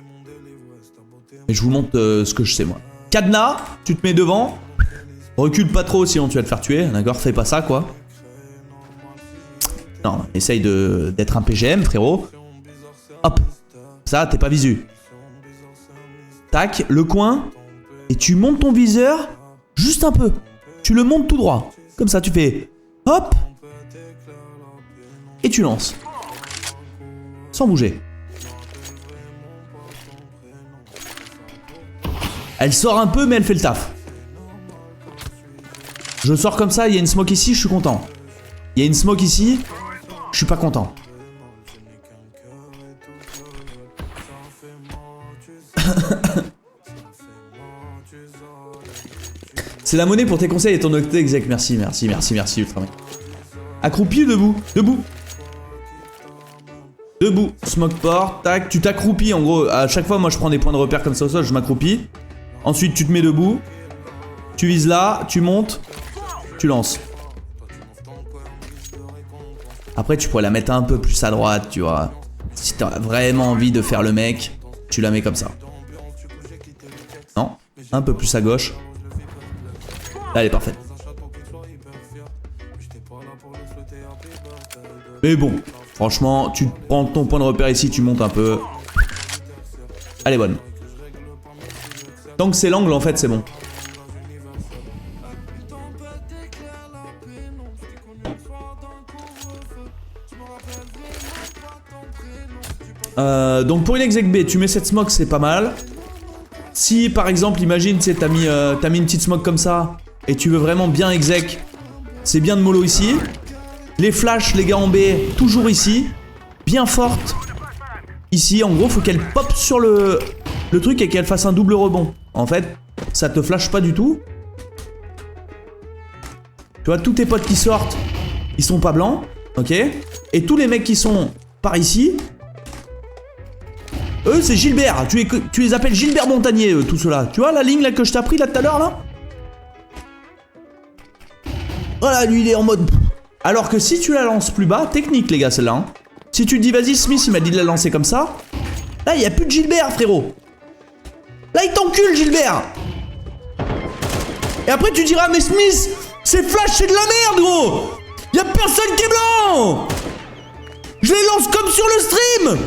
Et je vous montre ce que je sais moi. Cadenas, tu te mets devant. Recule pas trop sinon tu vas te faire tuer, d'accord? Fais pas ça quoi. Non, essaye d'être un PGM frérot. Hop. Ça, t'es pas visu. Tac, le coin. Et tu montes ton viseur juste un peu. Tu le montes tout droit. Comme ça, tu fais hop. Et tu lances. Sans bouger. Elle sort un peu, mais elle fait le taf. Je sors comme ça, il y a une smoke ici, je suis content. Il y a une smoke ici, je suis pas content. C'est la monnaie pour tes conseils et ton octet exec. Merci, Ultraman. Accroupi ou debout? Debout. Debout. Smoke port, tac. Tu t'accroupis en gros. À chaque fois, moi je prends des points de repère comme ça au sol, je m'accroupis. Ensuite, tu te mets debout. Tu vises là, tu montes. Tu lances. Après, tu pourrais la mettre un peu plus à droite, tu vois. Si t'as vraiment envie de faire le mec, tu la mets comme ça. Non, un peu plus à gauche. Là, elle est parfaite. Mais bon, franchement, tu prends ton point de repère ici, tu montes un peu. Elle est bonne. Tant que c'est l'angle, en fait, c'est bon. Donc pour une exec B, tu mets cette smoke, c'est pas mal. Si par exemple, imagine, tu sais, t'as mis une petite smoke comme ça et tu veux vraiment bien exec, c'est bien de mollo ici. Les flashs, les gars en B, toujours ici. Bien forte. Ici, en gros, faut qu'elle pop sur le truc et qu'elle fasse un double rebond. En fait, ça te flash pas du tout. Tu vois, tous tes potes qui sortent, ils sont pas blancs. Ok. Et tous les mecs qui sont par ici, eux, c'est Gilbert. Tu les appelles Gilbert Montagnier, tous ceux-là. Tu vois la ligne là que je t'ai appris là tout à l'heure là? Voilà, lui il est en mode... Alors que si tu la lances plus bas, technique les gars celle-là. Hein. Si tu te dis vas-y Smith il m'a dit de la lancer comme ça. Là il n'y a plus de Gilbert frérot. Là il t'encule Gilbert. Et après tu diras mais Smith, c'est Flash c'est de la merde gros. Y a personne qui est blanc. Je les lance comme sur le stream.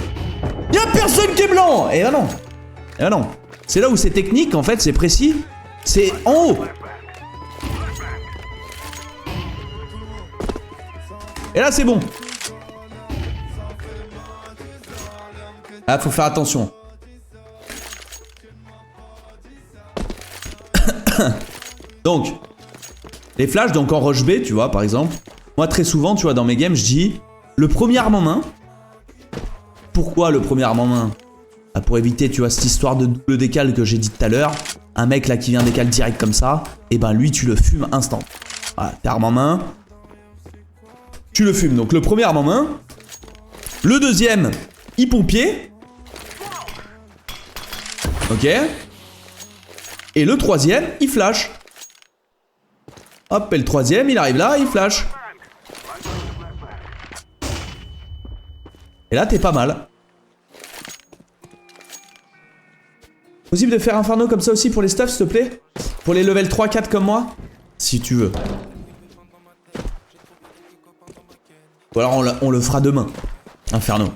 Y a personne qui est blanc. Et bah non. Et bah non. C'est là où c'est technique en fait, c'est précis. C'est en haut. Et là c'est bon. Ah faut faire attention. Donc les flashs donc en rush B tu vois par exemple. Moi très souvent tu vois dans mes games je dis le premier arme en main. Pourquoi le premier arme en main? Ah, pour éviter tu vois cette histoire de double décal que j'ai dit tout à l'heure. Un mec là qui vient décal direct comme ça. Et ben lui tu le fumes instant. Voilà t'es arme en main. Tu le fumes. Donc le premier arme en main. Le deuxième, il pompier. Ok. Et le troisième, il flash. Hop, et le troisième, il arrive là, il flash. Et là, t'es pas mal. Possible de faire Inferno comme ça aussi pour les stuffs, s'il te plaît? Pour les level 3-4 comme moi? Si tu veux. Ou alors on le fera demain. Inferno.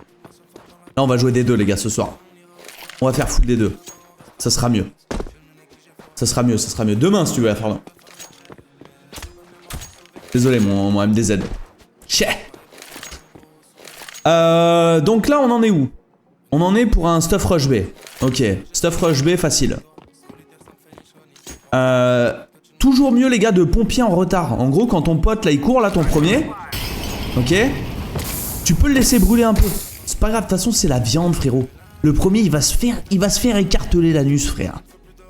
Là on va jouer des deux les gars ce soir. On va faire full des deux. Ça sera mieux. Ça sera mieux, ça sera mieux. Demain si tu veux Inferno. Désolé mon MDZ. Chais. Donc là on en est où? On en est pour un stuff rush B. Ok. Stuff rush B facile. Toujours mieux les gars de pompier en retard. En gros quand ton pote là il court là ton premier. Ok. Tu peux le laisser brûler un peu. C'est pas grave, de toute façon c'est la viande frérot. Le premier il va se faire écarteler l'anus frère.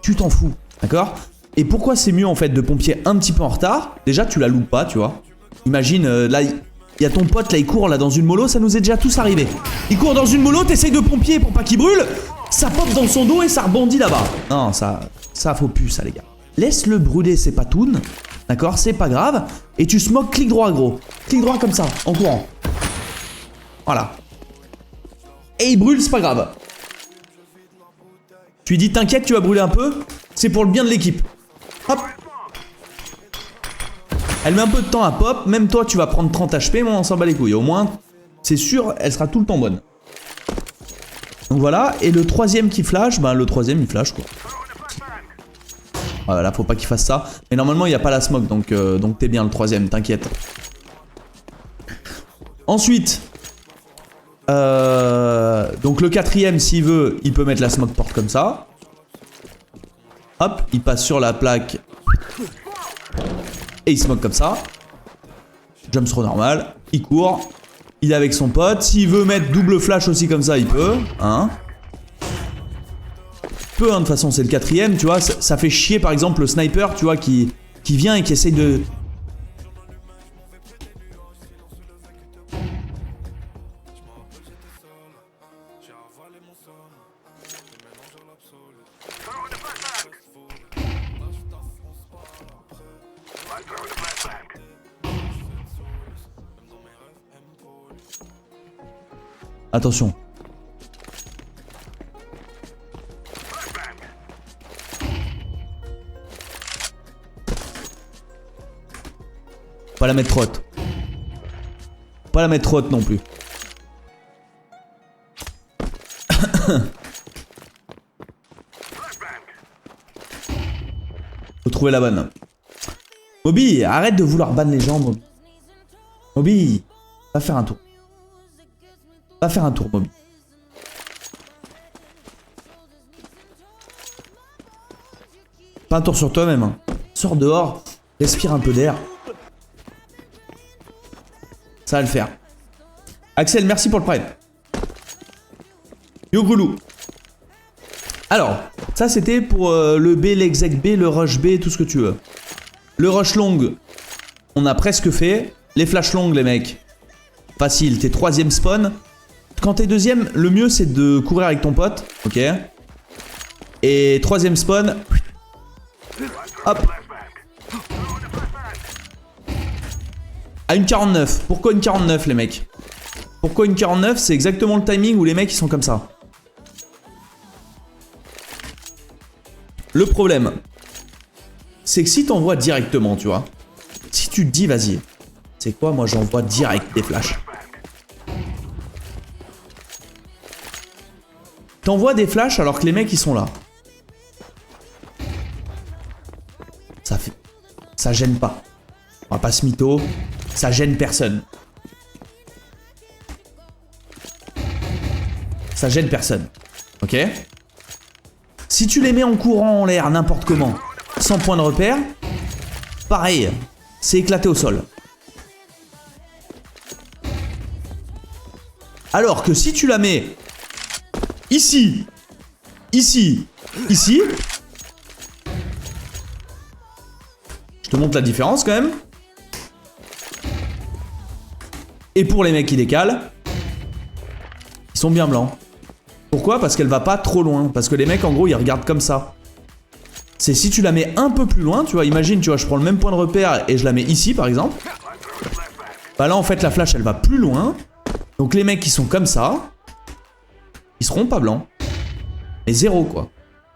Tu t'en fous, d'accord? Et pourquoi c'est mieux en fait de pompier un petit peu en retard? Déjà tu la loupes pas, tu vois. Imagine là il y a ton pote là il court là dans une mollo, ça nous est déjà tous arrivé. Il court dans une mollo, t'essayes de pompier pour pas qu'il brûle. Ça pop dans son dos et ça rebondit là-bas. Non ça faut plus ça les gars. Laisse-le brûler ses patounes. D'accord, c'est pas grave. Et tu smokes clic droit gros. Clic droit comme ça, en courant. Voilà. Et il brûle, c'est pas grave. Tu lui dis t'inquiète, tu vas brûler un peu. C'est pour le bien de l'équipe. Hop. Elle met un peu de temps à pop. Même toi tu vas prendre 30 HP, moi on s'en bat les couilles. Au moins, c'est sûr, elle sera tout le temps bonne. Donc voilà. Et le troisième qui flash, bah le troisième il flash quoi. Voilà, faut pas qu'il fasse ça. Mais normalement, il n'y a pas la smoke, donc t'es bien le troisième, t'inquiète. Ensuite, donc le quatrième, s'il veut, il peut mettre la smoke porte comme ça. Hop, il passe sur la plaque. Et il smoke comme ça. Jump throw normal. Il court. Il est avec son pote. S'il veut mettre double flash aussi comme ça, il peut. Hein. Hein, de toute façon c'est le quatrième tu vois, ça fait chier par exemple le sniper tu vois qui vient et qui essaye de... Attention. Pas la mettre trop haute. Pas la mettre trop haute non plus. Faut trouver la bonne. Moby, arrête de vouloir ban les gens, Moby. Moby, va faire un tour. Va faire un tour, Moby. Pas un tour sur toi-même. Hein. Sors dehors, respire un peu d'air. Ça va le faire. Axel, merci pour le prime. Yo Goulou. Alors, ça c'était pour le B, l'exec B, le rush B, tout ce que tu veux. Le rush long, on a presque fait. Les flash longs, les mecs. Facile, t'es troisième spawn. Quand t'es deuxième, le mieux c'est de courir avec ton pote. Ok. Et troisième spawn. Hop. À une 49. Pourquoi une 49 les mecs? Pourquoi une 49? C'est exactement le timing où les mecs ils sont comme ça. Le problème, c'est que si t'envoies directement, tu vois, si tu te dis vas-y, c'est quoi, moi j'envoie direct des flashs. T'envoies des flashs alors que les mecs ils sont là. Ça gêne pas. On va pas se mytho, ça gêne personne. Ça gêne personne. Ok? Si tu les mets en courant en l'air n'importe comment, sans point de repère, pareil, c'est éclaté au sol. Alors que si tu la mets ici, ici, ici, je te montre la différence quand même. Et pour les mecs qui décalent, ils sont bien blancs. Pourquoi? Parce qu'elle va pas trop loin. Parce que les mecs, en gros, ils regardent comme ça. C'est si tu la mets un peu plus loin, tu vois, imagine, tu vois, je prends le même point de repère et je la mets ici, par exemple. Bah là, en fait, la flash, elle va plus loin. Donc les mecs qui sont comme ça, ils seront pas blancs. Et zéro, quoi.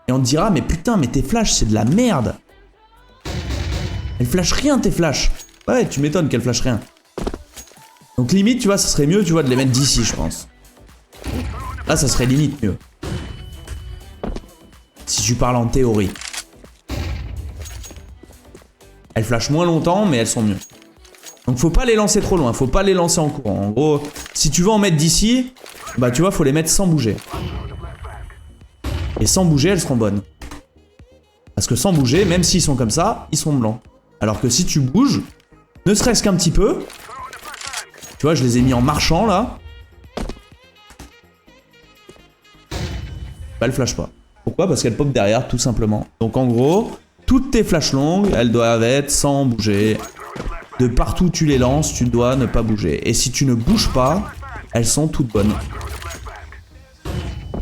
Et on te dira, mais putain, mais tes flashs, c'est de la merde. Elles flashent rien, tes flashs. Ouais, tu m'étonnes qu'elles flashent rien. Donc limite, tu vois, ça serait mieux, tu vois, de les mettre d'ici, je pense. Là, ça serait limite mieux. Si tu parles en théorie. Elles flashent moins longtemps, mais elles sont mieux. Donc faut pas les lancer trop loin, faut pas les lancer en courant. En gros, si tu veux en mettre d'ici, bah tu vois, faut les mettre sans bouger. Et sans bouger, elles seront bonnes. Parce que sans bouger, même s'ils sont comme ça, ils sont blancs. Alors que si tu bouges, ne serait-ce qu'un petit peu, tu vois, je les ai mis en marchant là. Bah, elles flashent pas. Pourquoi? Parce qu'elles pop derrière, tout simplement. Donc en gros, toutes tes flashs longues, elles doivent être sans bouger. De partout où tu les lances, tu dois ne pas bouger. Et si tu ne bouges pas, elles sont toutes bonnes.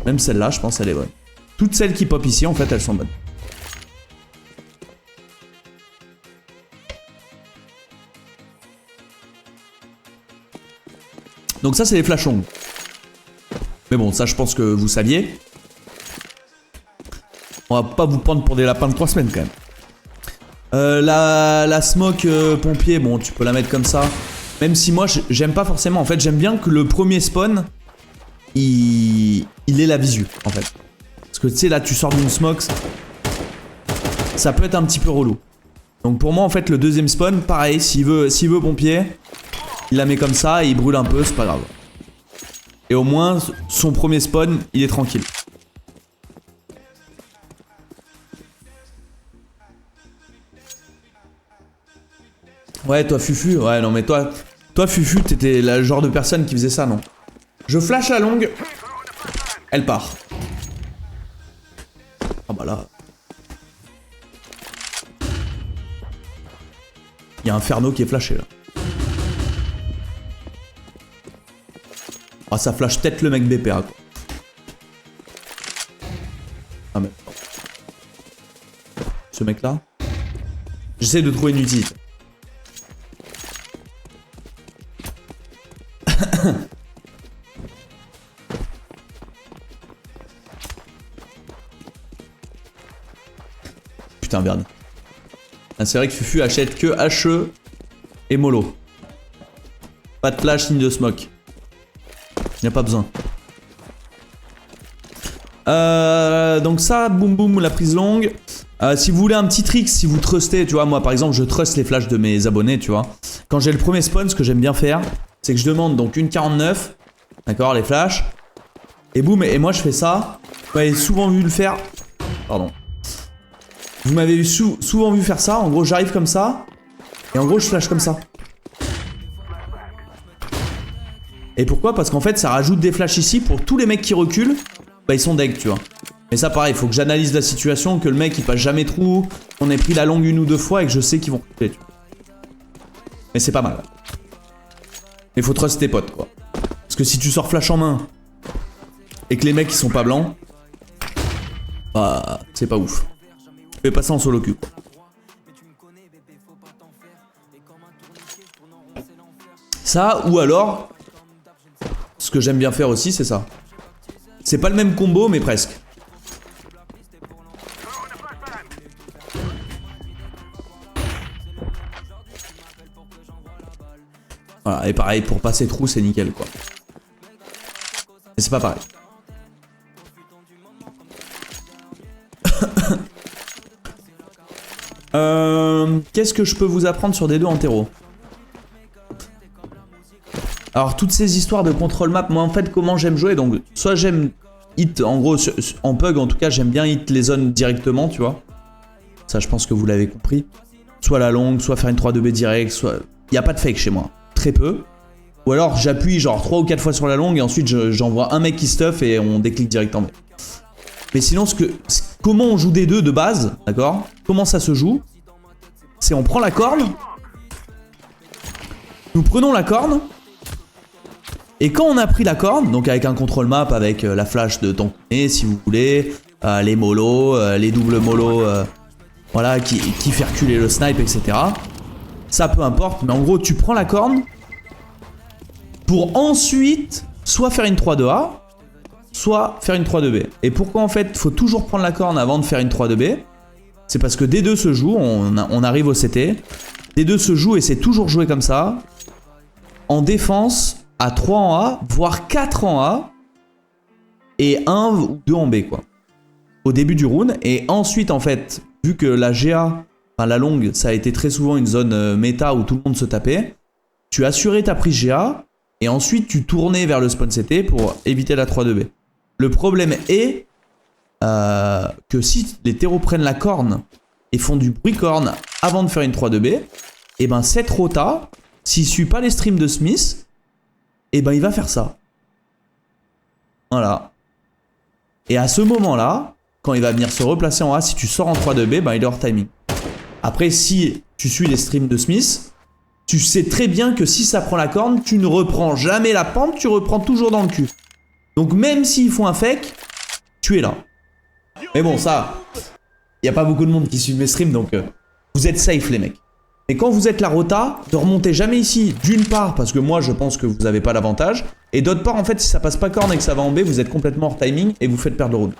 Même celle-là, je pense, elle est bonne. Toutes celles qui pop ici, en fait, elles sont bonnes. Donc ça, c'est les flashs longues. Mais bon, ça, je pense que vous saviez. On va pas vous prendre pour des lapins de 3 semaines, quand même. La smoke pompier, bon, tu peux la mettre comme ça. Même si moi, j'aime pas forcément. En fait, j'aime bien que le premier spawn, il ait la visu, en fait. Parce que, tu sais, là, tu sors d'une smoke, ça peut être un petit peu relou. Donc pour moi, en fait, le deuxième spawn, pareil, s'il veut pompier, il la met comme ça et il brûle un peu, c'est pas grave. Et au moins, son premier spawn, il est tranquille. Ouais, toi Fufu, ouais, non mais toi Fufu, t'étais le genre de personne qui faisait ça, non? Je flash la longue, elle part. Ah bah là. Il y a Inferno qui est flashé là. Ah, ça flash peut-être le mec BPA quoi. Ah mais. Ce mec là. J'essaie de trouver une utilité. Putain, merde. Ah, c'est vrai que Fufu achète que HE et mollo. Pas de flash ni de smoke. Il n'y a pas besoin. Donc ça, boum boum, la prise longue. Si vous voulez un petit trick, si vous trustez, tu vois, moi par exemple, je trust les flashs de mes abonnés, tu vois. Quand j'ai le premier spawn, ce que j'aime bien faire, c'est que je demande donc une 49, d'accord, les flashs. Et boum, et moi je fais ça. Vous m'avez souvent vu le faire. Pardon. Vous m'avez souvent vu faire ça. En gros, j'arrive comme ça. Et en gros, je flash comme ça. Et pourquoi? Parce qu'en fait, ça rajoute des flashs ici pour tous les mecs qui reculent. Bah, ils sont deg, tu vois. Mais ça, pareil, il faut que j'analyse la situation, que le mec il passe jamais trou, qu'on ait pris la longue une ou deux fois et que je sais qu'ils vont reculer, tu vois. Mais c'est pas mal. Mais faut trust tes potes, quoi. Parce que si tu sors flash en main et que les mecs ils sont pas blancs, bah, c'est pas ouf. Fais pas ça en solo queue, quoi. Ça, ou alors, ce que j'aime bien faire aussi, c'est ça. C'est pas le même combo, mais presque. Voilà, et pareil, pour passer trou, c'est nickel, quoi. Mais c'est pas pareil. Qu'est-ce que je peux vous apprendre sur D2 en terreau? Alors, toutes ces histoires de contrôle map, moi, en fait, comment j'aime jouer? Donc, soit j'aime hit, en gros, en pug, en tout cas, j'aime bien hit les zones directement, tu vois. Ça, je pense que vous l'avez compris. Soit la longue, soit faire une 3-2B direct, soit... Il n'y a pas de fake chez moi. Très peu. Ou alors, j'appuie genre 3 ou 4 fois sur la longue et ensuite, j'envoie un mec qui stuff et on déclic direct en B. Mais sinon, comment on joue D2 de base, d'accord? Comment ça se joue? C'est on prend la corne. Nous prenons la corne. Et quand on a pris la corne, donc avec un contrôle map, avec la flash de Tonkoné, si vous voulez, les molos, les doubles molos, voilà, qui fait reculer le snipe, etc. Ça, peu importe, mais en gros, tu prends la corne pour ensuite soit faire une 3-2A, soit faire une 3-2B. Et pourquoi en fait, il faut toujours prendre la corne avant de faire une 3-2B? C'est parce que D2 se joue, on arrive au CT, D2 se joue et c'est toujours joué comme ça, en défense, à 3 en A, voire 4 en A, et 1 ou 2 en B, quoi. Au début du round, et ensuite, en fait, vu que la GA, enfin la longue, ça a été très souvent une zone méta où tout le monde se tapait, tu assurais ta prise GA, et ensuite tu tournais vers le spawn CT pour éviter la 3-2B. Le problème est que si les terreaux prennent la corne et font du bruit corne avant de faire une 3-2B, et ben cette rota, s'il suit pas les streams de Smith, et ben il va faire ça. Voilà. Et à ce moment-là, quand il va venir se replacer en A, si tu sors en 3-2B, ben il est hors timing. Après, si tu suis les streams de Smith, tu sais très bien que si ça prend la corne, tu ne reprends jamais la pente, tu reprends toujours dans le cul. Donc même s'ils font un fake, tu es là. Mais bon, ça, il n'y a pas beaucoup de monde qui suit mes streams, donc vous êtes safe les mecs. Et quand vous êtes la rota, ne remontez jamais ici, d'une part, parce que moi je pense que vous n'avez pas l'avantage, et d'autre part, en fait, si ça passe pas corne et que ça va en B, vous êtes complètement hors timing et vous faites perdre le round.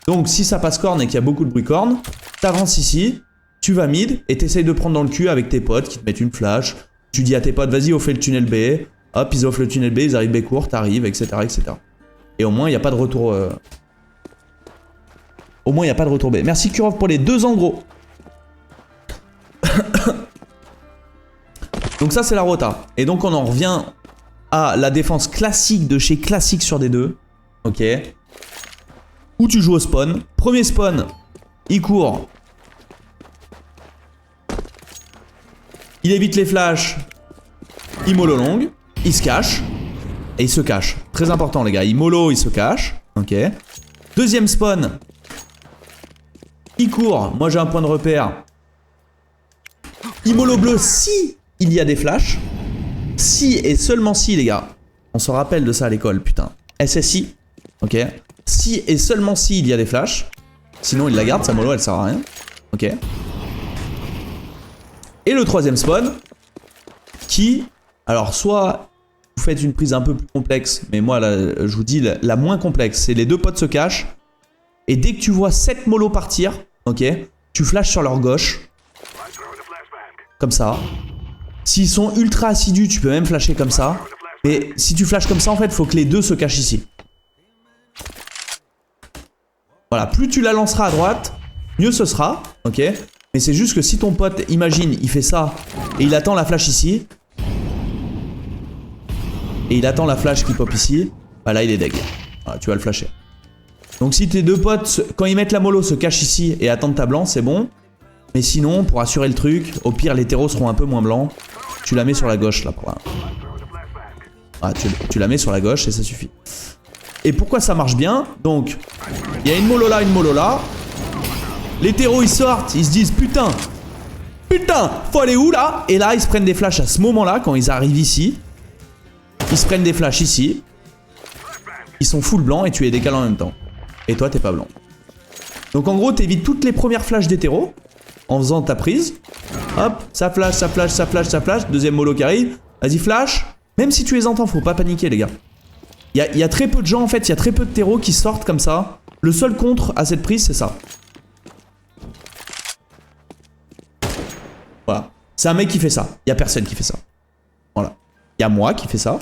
Donc si ça passe corne et qu'il y a beaucoup de bruit corne, t'avances ici, tu vas mid et t'essayes de prendre dans le cul avec tes potes qui te mettent une flash. Tu dis à tes potes, vas-y, offre le tunnel B. Hop, ils offrent le tunnel B, ils arrivent B court, t'arrives, etc., etc. Et au moins, il n'y a pas de retour... Au moins, il n'y a pas de retour B. Merci Kurov pour les 2 ans, gros. Donc ça, c'est la rota. Et donc, on en revient à la défense classique de chez classique sur D2. Ok. Où tu joues au spawn. Premier spawn, il court. Il évite les flashs. Il mollo long. Il se cache. Et il se cache. Très important, les gars. Il mollo, il se cache. Ok. Deuxième spawn. Il court. Moi, j'ai un point de repère. Il mollo bleu si il y a des flashs. Si et seulement si, les gars. On se rappelle de ça à l'école, putain. SSI. Ok. Si et seulement si il y a des flashs. Sinon, il la garde. Sa mollo, elle sert à rien. Ok. Et le troisième spawn. Qui... Alors, soit vous faites une prise un peu plus complexe. Mais moi, là, je vous dis, la moins complexe. C'est les 2 potes se cachent. Et dès que tu vois 7 molos partir, ok, tu flashes sur leur gauche. Comme ça. S'ils sont ultra assidus, tu peux même flasher comme ça. Mais si tu flashes comme ça, en fait, il faut que les 2 se cachent ici. Voilà, plus tu la lanceras à droite, mieux ce sera, ok. Mais c'est juste que si ton pote, imagine, il fait ça et il attend la flash ici. Et il attend la flash qui pop ici. Bah là, il est deg. Voilà, tu vas le flasher. Donc si tes 2 potes, quand ils mettent la mollo, se cachent ici et attendent ta blanc, c'est bon. Mais sinon, pour assurer le truc, au pire, les terreaux seront un peu moins blancs. Tu la mets sur la gauche, là. Voilà, tu la mets sur la gauche et ça suffit. Et pourquoi ça marche bien? Donc, il y a une mollo là, une mollo là. Les terreaux, ils sortent, ils se disent, putain, faut aller où, là? Et là, ils se prennent des flashs à ce moment-là, quand ils arrivent ici. Ils se prennent des flashs ici. Ils sont full blanc et tu les décales en même temps. Et toi, t'es pas blanc. Donc en gros, t'évites toutes les premières flashs d'hétéro en faisant ta prise. Hop, ça flash, ça flash, ça flash, ça flash. Deuxième mollo qui arrive. Vas-y, flash. Même si tu les entends, faut pas paniquer les gars. Il y a très peu de gens en fait, il y a très peu de terreaux qui sortent comme ça. Le seul contre à cette prise, c'est ça. Voilà. C'est un mec qui fait ça. Il y a personne qui fait ça. Voilà. Il y a moi qui fais ça.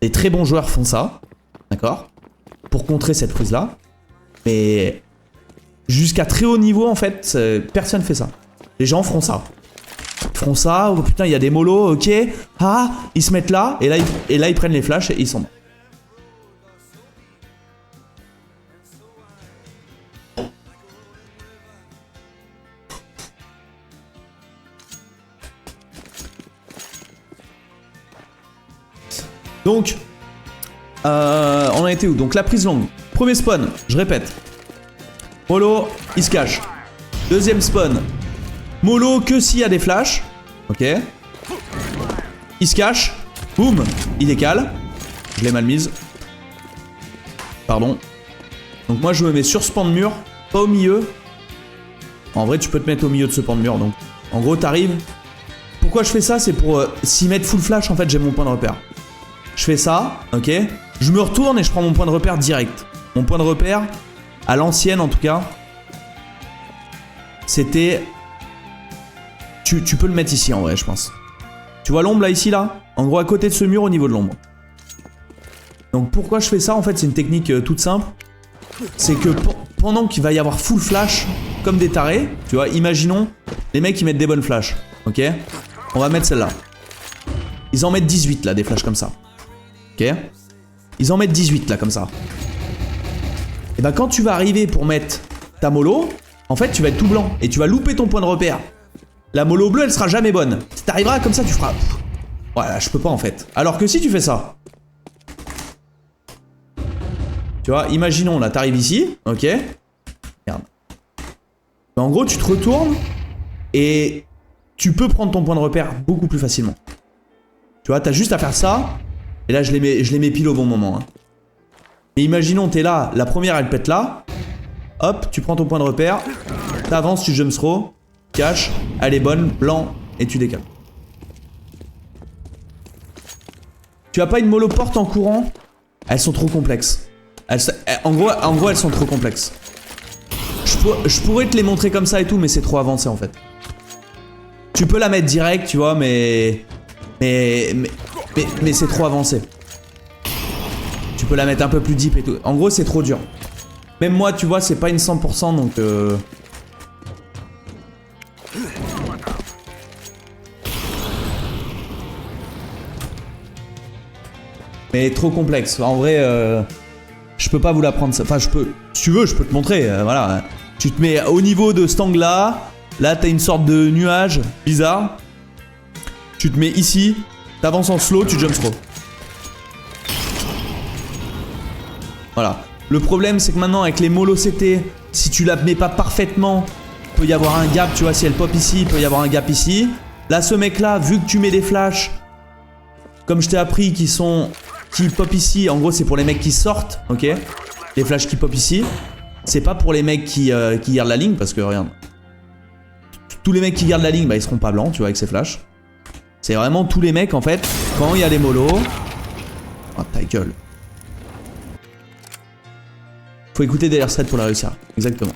Les très bons joueurs font ça. D'accord? Pour contrer cette prise-là. Mais jusqu'à très haut niveau, en fait, personne fait ça. Les gens feront ça. Ils feront ça. Oh putain, il y a des molos, ok. Ah, ils se mettent là. Et là, ils prennent les flashs et ils s'en vont. Donc, on a été où? Donc la prise longue. Premier spawn, je répète. Molo, il se cache. Deuxième spawn. Molo que s'il y a des flashs. Ok. Il se cache. Boum, il décale. Je l'ai mal mise. Pardon. Donc moi je me mets sur ce pan de mur, pas au milieu. En vrai tu peux te mettre au milieu de ce pan de mur. Donc en gros t'arrives. Pourquoi je fais ça? C'est pour s'y mettre full flash en fait j'ai mon point de repère. Je fais ça, ok. Je me retourne et je prends mon point de repère direct. Mon point de repère, à l'ancienne en tout cas, c'était... Tu peux le mettre ici en vrai, je pense. Tu vois l'ombre là, ici, là? En gros, à côté de ce mur, au niveau de l'ombre. Donc pourquoi je fais ça? En fait, c'est une technique toute simple. C'est que pendant qu'il va y avoir full flash, comme des tarés, tu vois, imaginons, les mecs, ils mettent des bonnes flashs, ok. On va mettre celle-là. Ils en mettent 18 là, des flashs comme ça. Ok. Ils en mettent 18 là, comme ça. Et bah quand tu vas arriver pour mettre ta mollo, en fait tu vas être tout blanc et tu vas louper ton point de repère. La mollo bleue elle sera jamais bonne. Si t'arriveras comme ça tu feras... Voilà, je peux pas en fait. Alors que si tu fais ça... Tu vois, imaginons là, t'arrives ici, ok. Regarde. En gros tu te retournes et tu peux prendre ton point de repère beaucoup plus facilement. Tu vois, t'as juste à faire ça. Et là, je les mets pile au bon moment. Hein. Et imaginons, t'es là, la première, elle pète là. Hop, tu prends ton point de repère. T'avances, tu jump throw. Cache, elle est bonne, blanc, et tu décales. Tu as pas une mollo porte en courant? Elles sont trop complexes. En gros, elles sont trop complexes. Je pourrais te les montrer comme ça et tout, mais c'est trop avancé en fait. Tu peux la mettre direct, tu vois, mais c'est trop avancé. Tu peux la mettre un peu plus deep et tout. En gros, c'est trop dur. Même moi, tu vois, c'est pas une 100%, donc... Mais trop complexe. En vrai, je peux pas vous l'apprendre. Enfin, je peux... Si tu veux, je peux te montrer. Voilà. Tu te mets au niveau de cet angle-là. Là, t'as une sorte de nuage bizarre. Tu te mets ici. T'avances en slow, tu jump throw. Voilà. Le problème, c'est que maintenant, avec les mollo CT, si tu la mets pas parfaitement, il peut y avoir un gap, tu vois, si elle pop ici, il peut y avoir un gap ici. Là, ce mec-là, vu que tu mets des flashs, comme je t'ai appris, qui pop ici, en gros, c'est pour les mecs qui sortent, ok. Les flashs qui pop ici. C'est pas pour les mecs qui gardent la ligne, parce que, regarde. Tous les mecs qui gardent la ligne, bah, ils seront pas blancs, tu vois, avec ces flashs. C'est vraiment tous les mecs en fait, quand il y a les mollos. Oh ta gueule. Faut écouter des threads pour la réussir. Exactement.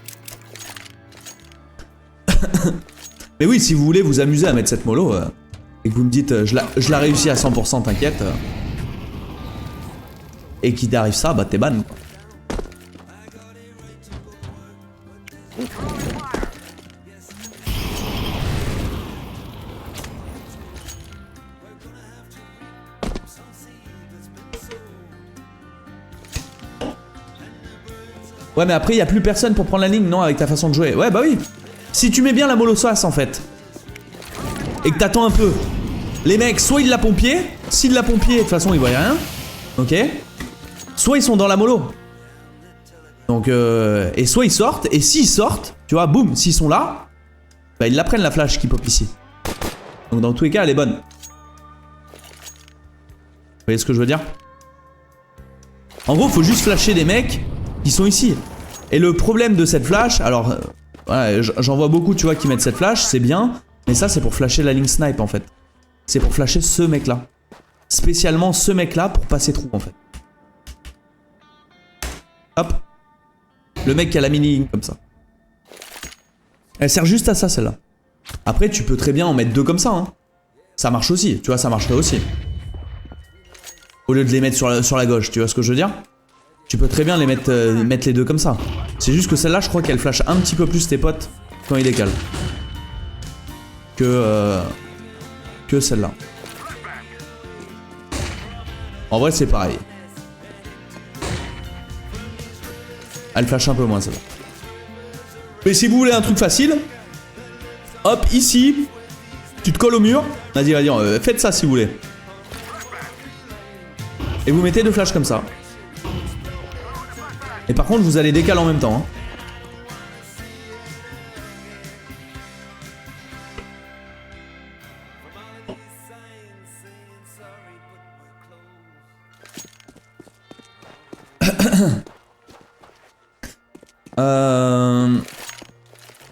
Mais oui, si vous voulez vous amuser à mettre cette mollo et que vous me dites je la réussis à 100%, t'inquiète. Et qu'il t'arrive ça, bah t'es ban quoi. Ouais mais après il n'y a plus personne pour prendre la ligne, non, avec ta façon de jouer. Ouais bah oui. Si tu mets bien la mollo sauce en fait, et que t'attends un peu, les mecs soit ils la pompier, s'ils la pompier de toute façon ils voient rien, ok. Soit ils sont dans la mollo. Donc et soit ils sortent, et s'ils sortent, tu vois, boum, s'ils sont là, bah ils la prennent la flash qui pop ici. Donc dans tous les cas elle est bonne. Vous voyez ce que je veux dire? En gros faut juste flasher des mecs qui sont ici. Et le problème de cette flash, alors ouais, j'en vois beaucoup tu vois qui mettent cette flash, c'est bien, mais ça c'est pour flasher la ligne snipe en fait. C'est pour flasher ce mec là. spécialement ce mec-là pour passer trou en fait. Hop. Le mec qui a la mini comme ça. Elle sert juste à ça celle-là. Après tu peux très bien en mettre 2 comme ça. Hein. Ça marche aussi, tu vois, ça marcherait aussi. Au lieu de les mettre sur la gauche, tu vois ce que je veux dire? Tu peux très bien les mettre, mettre les 2 comme ça. C'est juste que celle-là, je crois qu'elle flash un petit peu plus tes potes quand ils décalent. Que celle-là. En vrai, c'est pareil. Elle flash un peu moins, celle-là. Mais si vous voulez un truc facile, hop, ici, tu te colles au mur. Vas-y, faites ça si vous voulez. Et vous mettez 2 flashs comme ça. Et par contre, vous allez décaler en même temps.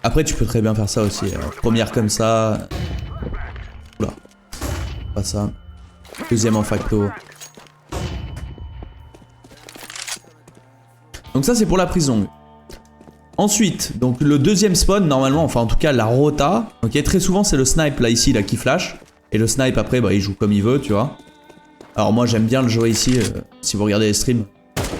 Après, tu peux très bien faire ça aussi. Première comme ça. Oula. Pas ça. Deuxième en facto. Donc ça c'est pour la prise longue. Ensuite, donc le deuxième spawn normalement, enfin en tout cas la rota, ok, très souvent c'est le snipe là ici là qui flash. Et le snipe après bah il joue comme il veut, tu vois. Alors moi j'aime bien le jouer ici, si vous regardez les streams.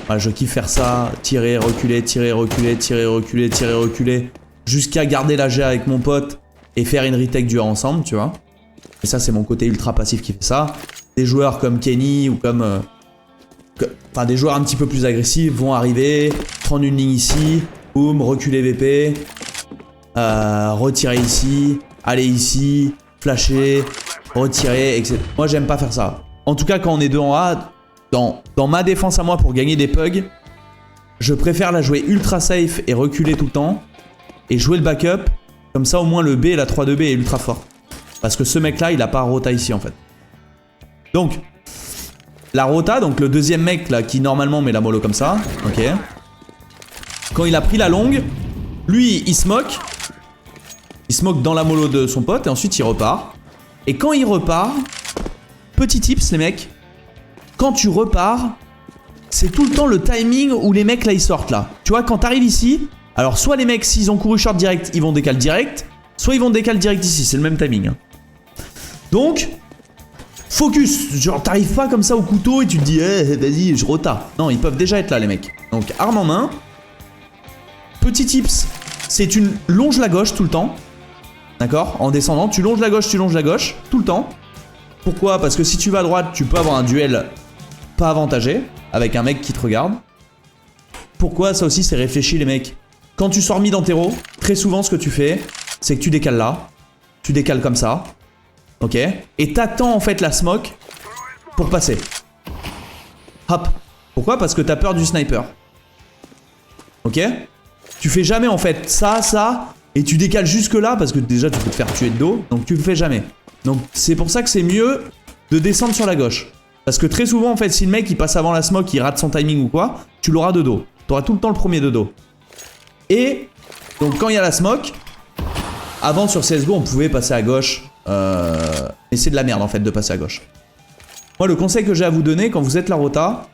Voilà, je kiffe faire ça, tirer, reculer, tirer, reculer, tirer, reculer, tirer, reculer. Jusqu'à garder la G avec mon pote et faire une retake duo ensemble, tu vois. Et ça c'est mon côté ultra passif qui fait ça. Des joueurs comme Kenny ou comme... Enfin, des joueurs un petit peu plus agressifs vont arriver, prendre une ligne ici, boum, reculer VP, retirer ici, aller ici, flasher, retirer, etc. Moi, j'aime pas faire ça. En tout cas, quand on est 2 en A, dans ma défense à moi pour gagner des pugs, je préfère la jouer ultra safe et reculer tout le temps, et jouer le backup, comme ça au moins le B et la 3-2B est ultra fort. Parce que ce mec-là, il a pas rota ici en fait. Donc... La rota, donc le deuxième mec là qui normalement met la mollo comme ça, ok. Quand il a pris la longue, lui il smoke. Il smoke dans la mollo de son pote et ensuite il repart. Et quand il repart, petit tips les mecs, quand tu repars, c'est tout le temps le timing où les mecs là ils sortent là. Tu vois quand t'arrives ici, alors soit les mecs s'ils ont couru short direct, ils vont décaler direct, soit ils vont décaler direct ici, c'est le même timing. Hein. Donc... Focus, genre t'arrives pas comme ça au couteau et tu te dis vas-y je rota. Non, ils peuvent déjà être là les mecs. Donc arme en main. Petit tips, c'est tu longes la gauche tout le temps. D'accord? En descendant, tu longes la gauche tout le temps. Pourquoi? Parce que si tu vas à droite, tu peux avoir un duel pas avantagé avec un mec qui te regarde. Pourquoi? Ça aussi c'est réfléchi les mecs. Quand tu sors mid en terreau, très souvent ce que tu fais, c'est que tu décales là. Tu décales comme ça. Ok, et t'attends en fait la smoke pour passer. Hop. Pourquoi? Parce que t'as peur du sniper. Ok. Tu fais jamais en fait ça, et tu décales jusque là parce que déjà tu peux te faire tuer de dos, donc tu le fais jamais. Donc c'est pour ça que c'est mieux de descendre sur la gauche. Parce que très souvent en fait si le mec il passe avant la smoke, il rate son timing ou quoi, tu l'auras de dos. T'auras tout le temps le premier de dos. Et donc quand il y a la smoke, avant sur CSGO on pouvait passer à gauche. Mais c'est de la merde en fait de passer à gauche. Moi le conseil que j'ai à vous donner quand vous êtes la rota,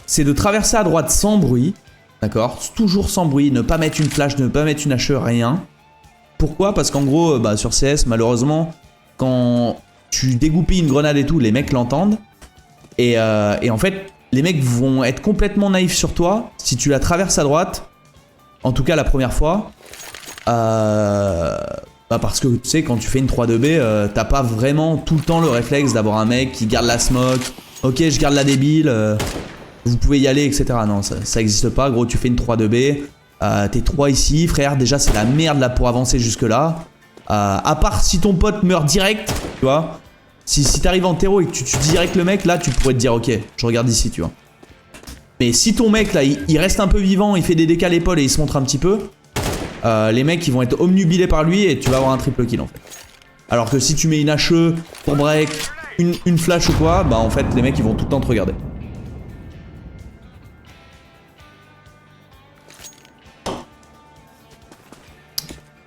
c'est de traverser à droite sans bruit. D'accord? Toujours sans bruit, ne pas mettre une flash, ne pas mettre une HE, rien. Pourquoi? Parce qu'en gros bah, sur CS malheureusement quand tu dégoupilles une grenade et tout, les mecs l'entendent. Et en fait les mecs vont être complètement naïfs sur toi si tu la traverses à droite. En tout cas la première fois. Bah parce que tu sais quand tu fais une 3-2B t'as pas vraiment tout le temps le réflexe d'avoir un mec qui garde la smoke. Ok je garde la débile, vous pouvez y aller etc. Non ça existe pas gros, tu fais une 3-2B, t'es 3 ici frère, déjà c'est la merde là pour avancer jusque là. À part si ton pote meurt direct, tu vois. Si t'arrives en terreau et que tu tues direct le mec là tu pourrais te dire ok je regarde ici tu vois. Mais si ton mec là il reste un peu vivant, il fait des décals épaules et il se montre un petit peu, les mecs ils vont être omnubilés par lui et tu vas avoir un triple kill en fait. Alors que si tu mets une HE pour break, une flash ou quoi, bah en fait les mecs ils vont tout le temps te regarder.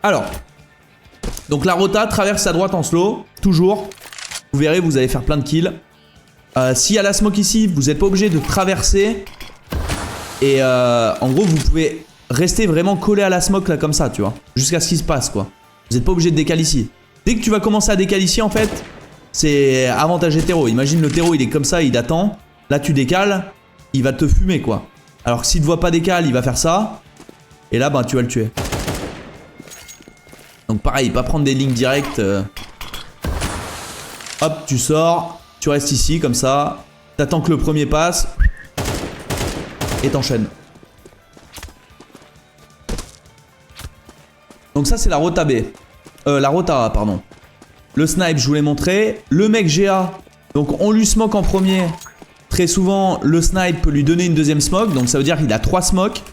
Alors, donc la rota traverse à droite en slow, toujours. Vous verrez, vous allez faire plein de kills. S'il y a la smoke ici, vous n'êtes pas obligé de traverser. Et en gros, vous pouvez rester vraiment collé à la smoke là comme ça, tu vois. Jusqu'à ce qu'il se passe, quoi. Vous n'êtes pas obligé de décaler ici. Dès que tu vas commencer à décaler ici, en fait, c'est avantage hétéro. Imagine le terreau, il est comme ça, il attend. Là, tu décales, il va te fumer, quoi. Alors que s'il ne te voit pas décaler, il va faire ça. Et là, bah, tu vas le tuer. Donc pareil, pas prendre des lignes directes. Hop, tu sors. Tu restes ici, comme ça. T'attends que le premier passe. Et t'enchaînes. Donc ça, c'est la rota B. La rota A, pardon. Le snipe, je vous l'ai montré. Le mec GA, donc on lui smoke en premier. Très souvent, le snipe peut lui donner une deuxième smoke. Donc ça veut dire qu'il a 3 smokes.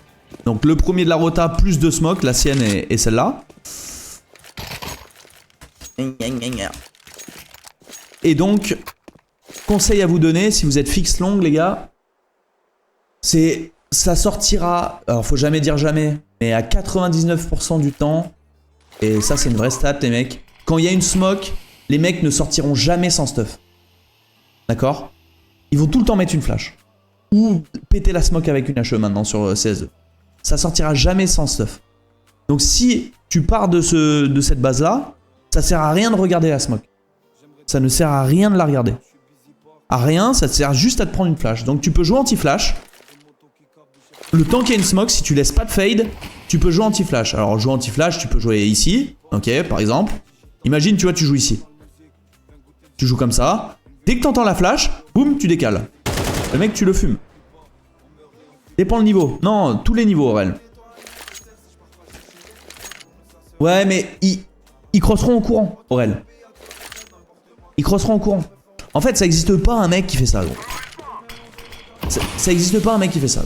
Donc le premier de la rota plus 2 smokes. La sienne et celle-là. Et donc, conseil à vous donner, si vous êtes fixe longue, les gars, c'est ça sortira, alors faut jamais dire jamais, mais à 99% du temps, et ça c'est une vraie stat les mecs, quand il y a une smoke, les mecs ne sortiront jamais sans stuff. D'accord? Ils vont tout le temps mettre une flash. Ou péter la smoke avec une HE maintenant sur CS2. Ça sortira jamais sans stuff. Donc si tu pars de cette base là, ça sert à rien de regarder la smoke. Ça ne sert à rien de la regarder. À rien, ça te sert juste à te prendre une flash. Donc tu peux jouer anti-flash. Le temps qu'il y a une smoke, si tu laisses pas de fade, tu peux jouer anti-flash. Alors jouer anti-flash, tu peux jouer ici. Ok, par exemple. Imagine, tu vois, tu joues ici. Tu joues comme ça. Dès que tu entends la flash, boum, tu décales. Le mec, tu le fumes. Dépend le niveau. Non, tous les niveaux, Aurel. Ouais, mais ils crosseront en courant, Aurel. Ils crosseront en courant. En fait, ça n'existe pas un mec qui fait ça. Ça n'existe pas un mec qui fait ça.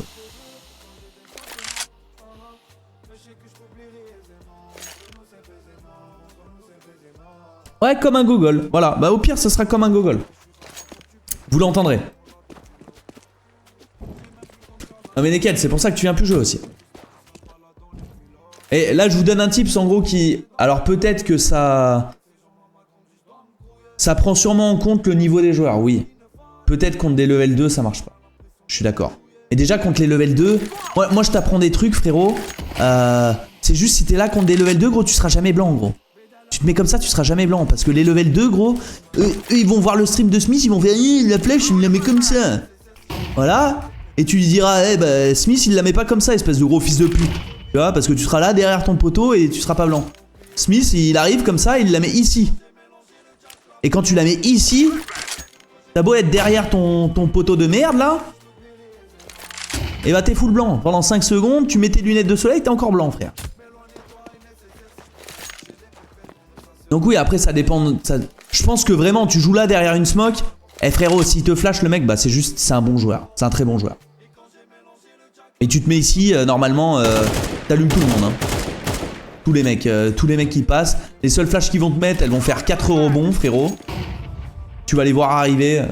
Ouais, comme un Google. Voilà. Bah, au pire, ça sera comme un Google. Vous l'entendrez. Non, mais Neked, c'est pour ça que tu viens plus jouer aussi. Et là, je vous donne un tips en gros qui... Alors, peut-être que ça... Ça prend sûrement en compte le niveau des joueurs, oui. Peut-être contre des level 2, ça marche pas. Je suis d'accord. Et déjà, contre les level 2... Moi je t'apprends des trucs, frérot. C'est juste si t'es là contre des level 2, gros, tu seras jamais blanc, gros. Tu te mets comme ça, tu seras jamais blanc. Parce que les level 2, gros, eux, ils vont voir le stream de Smith, ils vont faire la flèche, il me la met comme ça. Voilà. Et tu lui diras, eh bah, Smith, il la met pas comme ça, espèce de gros fils de pute. Tu vois, parce que tu seras là derrière ton poteau et tu seras pas blanc. Smith, il arrive comme ça, il la met ici. Et quand tu la mets ici, t'as beau être derrière ton poteau de merde là, et bah t'es full blanc. Pendant 5 secondes, tu mets tes lunettes de soleil, t'es encore blanc, frère. Donc oui, après ça dépend. Je pense que vraiment, tu joues là derrière une smoke. Eh frérot, s'il te flash le mec, bah c'est juste, c'est un bon joueur. C'est un très bon joueur. Et tu te mets ici, normalement, t'allumes tout le monde. Hein. Tous les mecs qui passent. Les seules flashs qu'ils vont te mettre, elles vont faire 4 rebonds, frérot. Tu vas les voir arriver.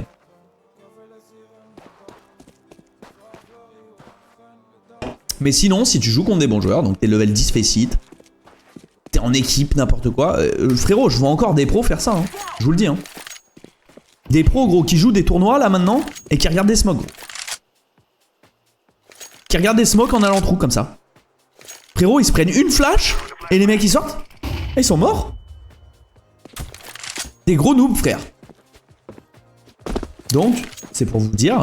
Mais sinon, si tu joues contre des bons joueurs, donc t'es level 10 face it, t'es en équipe, n'importe quoi. Frérot, je vois encore des pros faire ça. Hein. Je vous le dis. Hein. Des pros, gros, qui jouent des tournois là maintenant et qui regardent des smokes. Gros. Qui regardent des smokes en allant trou comme ça. Frérot, ils se prennent une flash et les mecs ils sortent. Et ils sont morts. Des gros noobs, frère. Donc, c'est pour vous dire,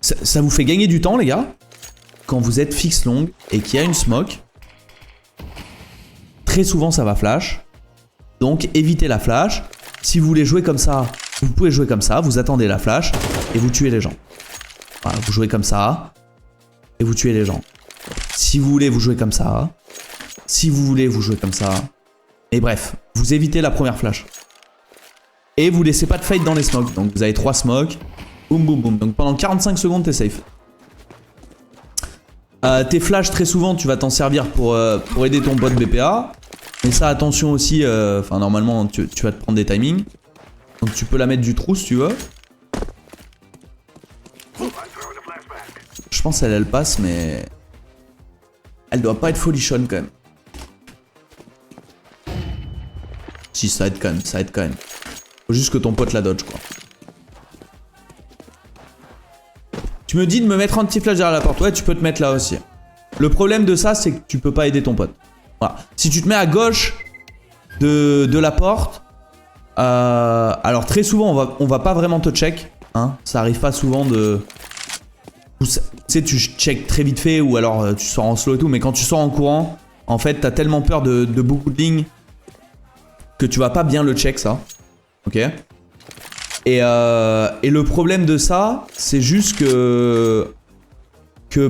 ça vous fait gagner du temps, les gars. Quand vous êtes fixe longue et qu'il y a une smoke, très souvent ça va flash. Donc, évitez la flash. Si vous voulez jouer comme ça, vous pouvez jouer comme ça. Vous attendez la flash et vous tuez les gens. Voilà, vous jouez comme ça et vous tuez les gens. Si vous voulez, vous jouez comme ça. Si vous voulez, vous jouez comme ça. Et bref, vous évitez la première flash. Et vous laissez pas de fade dans les smokes. Donc vous avez 3 smokes. Boum, boum, boum. Donc pendant 45 secondes, t'es safe. Tes flashs, très souvent, tu vas t'en servir pour aider ton bot BPA. Mais ça, attention aussi. Enfin, normalement, tu vas te prendre des timings. Donc tu peux la mettre du trou si tu veux. Je pense qu'elle passe, mais... Elle doit pas être folichonne quand même. Si, ça aide quand même, ça aide quand même. Faut juste que ton pote la dodge, quoi. Tu me dis de me mettre anti-flash derrière la porte. Ouais, tu peux te mettre là aussi. Le problème de ça, c'est que tu peux pas aider ton pote. Voilà. Si tu te mets à gauche de la porte, alors très souvent, on va pas vraiment te check. Hein. Ça arrive pas souvent de... Tu sais, tu check très vite fait ou alors tu sors en slow et tout. Mais quand tu sors en courant, en fait, t'as tellement peur de beaucoup de lignes que tu vas pas bien le check, ça. Ok. Et le problème de ça, c'est juste que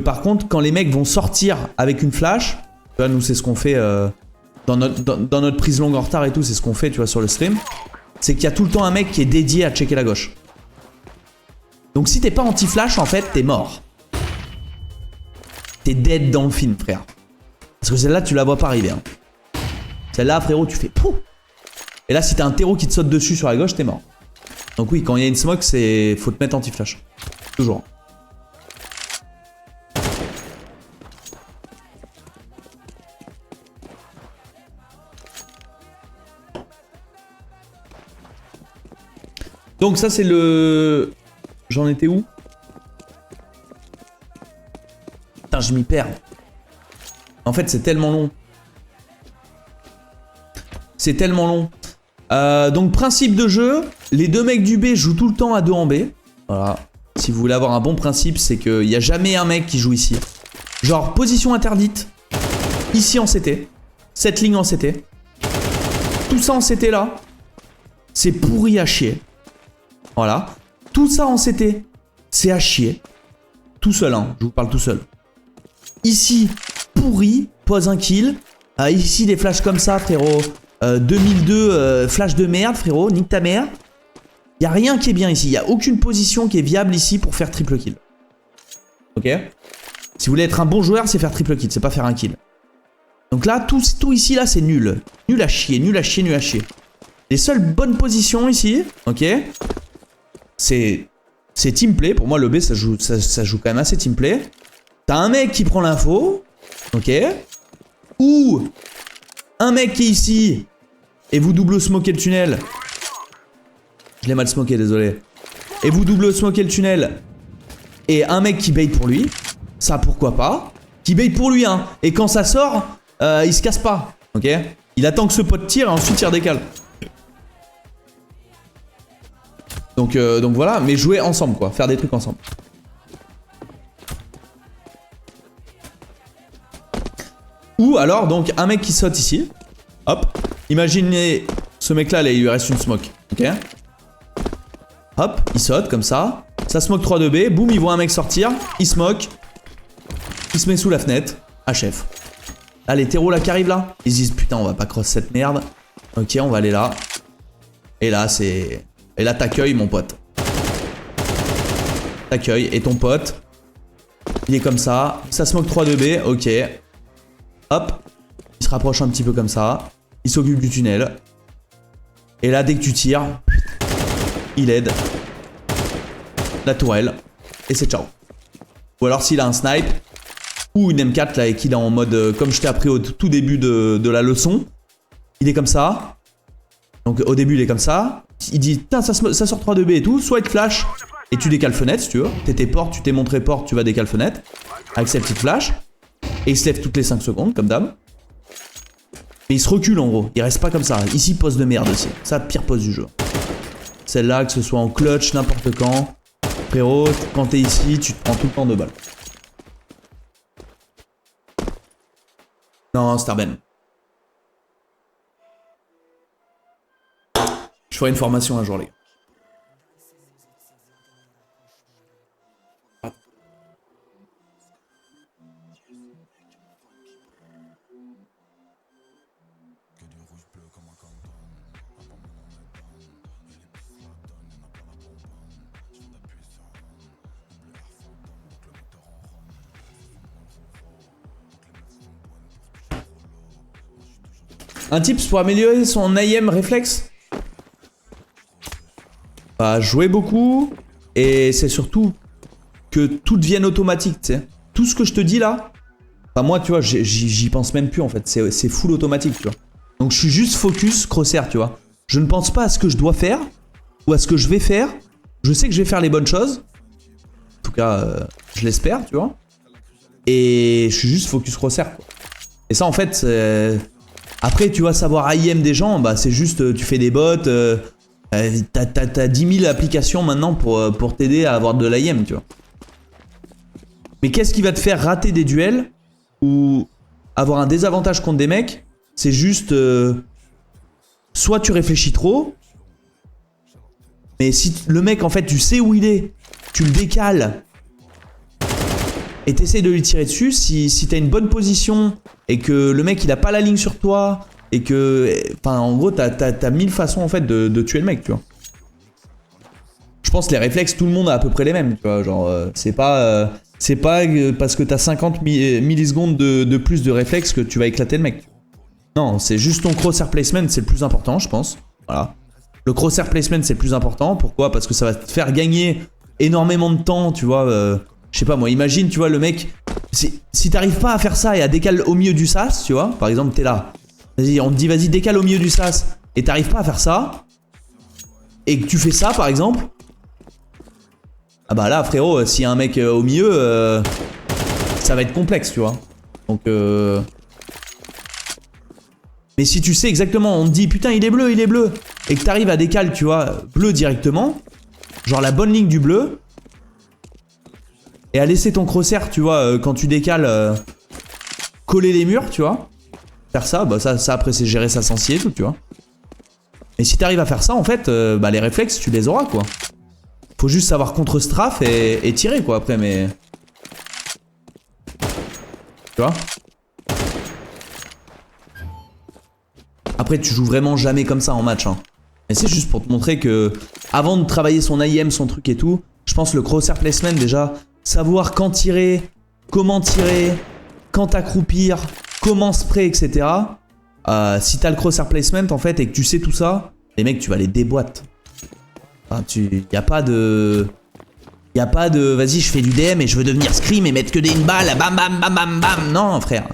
par contre, quand les mecs vont sortir avec une flash, tu vois, nous c'est ce qu'on fait dans notre prise longue en retard et tout, c'est ce qu'on fait, tu vois, sur le stream. C'est qu'il y a tout le temps un mec qui est dédié à checker la gauche. Donc si t'es pas anti-flash, en fait, t'es mort. T'es dead dans le film, frère. Parce que celle-là, tu la vois pas arriver. Hein. Celle-là, frérot, tu fais pouf. Et là, si t'as un terreau qui te saute dessus sur la gauche, t'es mort. Donc oui, quand il y a une smoke, faut te mettre anti-flash. Toujours. Donc ça, c'est le... J'en étais où? Putain, je m'y perds. En fait, c'est tellement long. C'est tellement long. Donc, principe de jeu, les deux mecs du B jouent tout le temps à 2 en B. Voilà. Si vous voulez avoir un bon principe, c'est qu'il n'y a jamais un mec qui joue ici. Genre, position interdite. Ici en CT. Cette ligne en CT. Tout ça en CT là. C'est pourri à chier. Voilà. Tout ça en CT. C'est à chier. Tout seul, hein. Je vous parle tout seul. Ici, pourri. Pose un kill. Ici, des flashs comme ça, frérot. 2002, flash de merde, frérot. Nique ta mère. Il n'y a rien qui est bien ici. Il n'y a aucune position qui est viable ici pour faire triple kill. Ok? Si vous voulez être un bon joueur, c'est faire triple kill. C'est pas faire un kill. Donc là, tout ici, là, c'est nul. Nul à chier, nul à chier, nul à chier. Les seules bonnes positions ici, ok? C'est teamplay. Pour moi, le B, ça joue quand même assez teamplay. T'as un mec qui prend l'info, ok? Ou un mec qui est ici et vous double smoker le tunnel. Je l'ai mal smoké, désolé. Et vous double smoker le tunnel et un mec qui bait pour lui. Ça, pourquoi pas? Qui bait pour lui, hein. Et quand ça sort, il se casse pas, ok? Il attend que ce pote tire et ensuite il redécale. Donc voilà, mais jouer ensemble, quoi. Faire des trucs ensemble. Ou alors, donc, un mec qui saute ici. Hop. Imaginez ce mec-là, là, il lui reste une smoke. Ok. Hop, il saute comme ça. Ça smoke 3 de B. Boum, il voit un mec sortir. Il smoke. Il se met sous la fenêtre. HF. Là, les terreaux là qui arrivent là. Ils se disent, putain, on va pas cross cette merde. Ok, on va aller là. Et là, c'est... Et là, t'accueilles, mon pote. T'accueilles. Et ton pote, il est comme ça. Ça smoke 3 de B. Ok. Hop. Il se rapproche un petit peu comme ça. Il s'occupe du tunnel. Et là, dès que tu tires, il aide la tourelle. Et c'est ciao. Ou alors s'il a un snipe. Ou une M4 là et qu'il est en mode comme je t'ai appris au tout début de la leçon. Il est comme ça. Donc au début il est comme ça. Il dit putain ça sort 3 de B et tout. Soit il te flash et tu décales fenêtre si tu veux. T'étais porte, tu t'es montré porte, tu vas décale fenêtre. Avec cette petite flash. Et il se lève toutes les 5 secondes comme d'hab. Et il se recule en gros. Il reste pas comme ça. Ici pose de merde aussi. Ça pire pose du jeu. Celle-là que ce soit en clutch n'importe quand. Frérot quand t'es ici tu te prends tout le temps de balles. Non, Starben. Je ferai une formation un jour, les gars. Un tips pour améliorer son AM réflexe? Bah, jouer beaucoup. Et c'est surtout que tout devienne automatique, tu sais. Tout ce que je te dis là, bah moi, tu vois, j'y pense même plus en fait. C'est full automatique, tu vois. Donc je suis juste focus crosshair, tu vois. Je ne pense pas à ce que je dois faire ou à ce que je vais faire. Je sais que je vais faire les bonnes choses. tout cas, je l'espère, tu vois. Et je suis juste focus crosshair, quoi. Et ça, en fait, après, tu vas savoir IM des gens, bah, c'est juste, tu fais des bots, t'as 10 000 applications maintenant pour t'aider à avoir de l'IM, tu vois. Mais qu'est-ce qui va te faire rater des duels ou avoir un désavantage contre des mecs? C'est juste, soit tu réfléchis trop, mais si le mec, en fait, tu sais où il est, tu le décales et t'essayes de lui tirer dessus. Si t'as une bonne position et que le mec il a pas la ligne sur toi et que, enfin, en gros, t'as 1000 façons en fait de tuer le mec, tu vois. Je pense que les réflexes, tout le monde a à peu près les mêmes, tu vois. Genre, c'est pas parce que t'as 50 millisecondes de plus de réflexes que tu vas éclater le mec. Non, c'est juste ton crosshair placement, c'est le plus important, je pense. Voilà. Le crosshair placement, c'est le plus important. Pourquoi? Parce que ça va te faire gagner énormément de temps, tu vois. Je sais pas moi, imagine, tu vois, le mec, si t'arrives pas à faire ça et à décaler au milieu du sas, tu vois, par exemple, t'es là, vas-y, on te dit, vas-y, décale au milieu du sas, et t'arrives pas à faire ça, et que tu fais ça, par exemple, ah bah là, frérot, s'il y a un mec au milieu, ça va être complexe, tu vois. Donc, mais si tu sais exactement, on te dit, putain, il est bleu, et que t'arrives à décaler, tu vois, bleu directement, genre la bonne ligne du bleu, et à laisser ton crosshair, tu vois, quand tu décales, coller les murs, tu vois. Faire ça, bah ça après c'est gérer sa sensi et tout, tu vois. Et si t'arrives à faire ça, en fait, bah les réflexes, tu les auras, quoi. Faut juste savoir contre-strafe et tirer, quoi, après, mais... Tu vois. Après, tu joues vraiment jamais comme ça en match, hein. Mais c'est juste pour te montrer que, avant de travailler son IM, son truc et tout, je pense le crosshair placement, déjà... Savoir quand tirer, comment tirer, quand t'accroupir, comment spray, etc. Si t'as le crosshair placement en fait et que tu sais tout ça, les mecs tu vas les déboîter. Enfin, y a pas de vas-y je fais du DM et je veux devenir scream et mettre que une balle, bam bam bam bam bam. Non frère.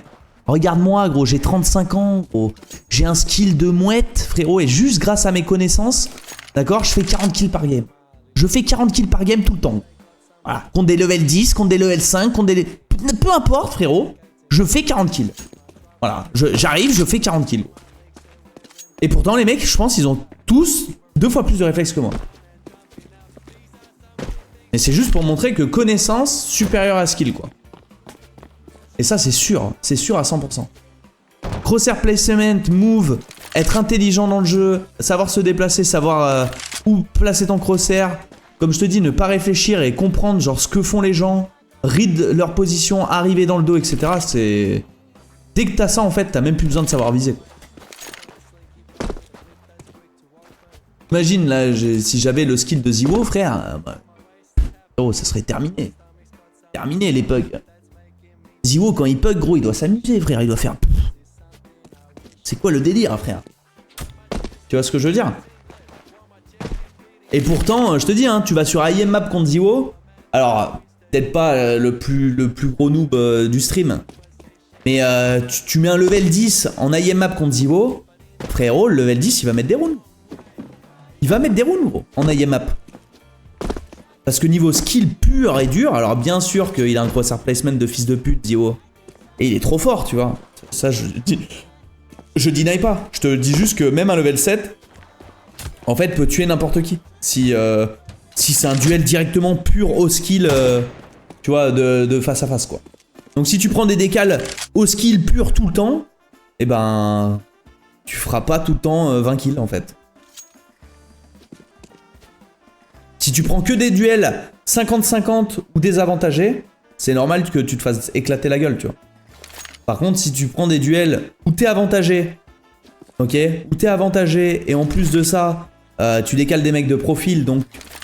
Regarde-moi gros, j'ai 35 ans gros. J'ai un skill de mouette frérot et juste grâce à mes connaissances, d'accord, je fais 40 kills par game. Je fais 40 kills par game tout le temps. Voilà, contre des level 10, contre des level 5, contre des... Peu importe frérot, je fais 40 kills. Voilà, j'arrive, je fais 40 kills. Et pourtant les mecs, je pense, ils ont tous 2 fois plus de réflexes que moi. Et c'est juste pour montrer que connaissance supérieure à skill, quoi. Et ça c'est sûr à 100%. Crosshair placement, move, être intelligent dans le jeu, savoir se déplacer, savoir où placer ton crosshair. Comme je te dis, ne pas réfléchir et comprendre genre ce que font les gens, read leur position, arriver dans le dos, etc. C'est... Dès que t'as ça, en fait, t'as même plus besoin de savoir viser. Imagine, là, si j'avais le skill de Ziwo, frère, oh, ça serait terminé. Terminé, les pugs. Ziwo, quand il pug, gros, il doit s'amuser, frère. Il doit faire... C'est quoi le délire, frère? Tu vois ce que je veux dire? Et pourtant, je te dis, hein, tu vas sur IM Map contre Ziwo. Alors, peut-être pas le plus gros noob du stream. Mais tu mets un level 10 en IM Map contre Ziwo. Frérot, le level 10, il va mettre des runes. Il va mettre des runes, gros, en IM Map. Parce que niveau skill pur et dur, alors bien sûr qu'il a un crosshair placement de fils de pute, Ziwo. Et il est trop fort, tu vois. Ça, je deny pas. Je te dis juste que même un level 7... En fait, peut tuer n'importe qui. Si c'est un duel directement pur au skill, tu vois, de face à face, quoi. Donc si tu prends des décales au skill pur tout le temps, eh ben, tu feras pas tout le temps 20 kills, en fait. Si tu prends que des duels 50-50 ou désavantagés, c'est normal que tu te fasses éclater la gueule, tu vois. Par contre, si tu prends des duels où t'es avantagé, ok, où t'es avantagé et en plus de ça, tu décales des mecs de profil, donc,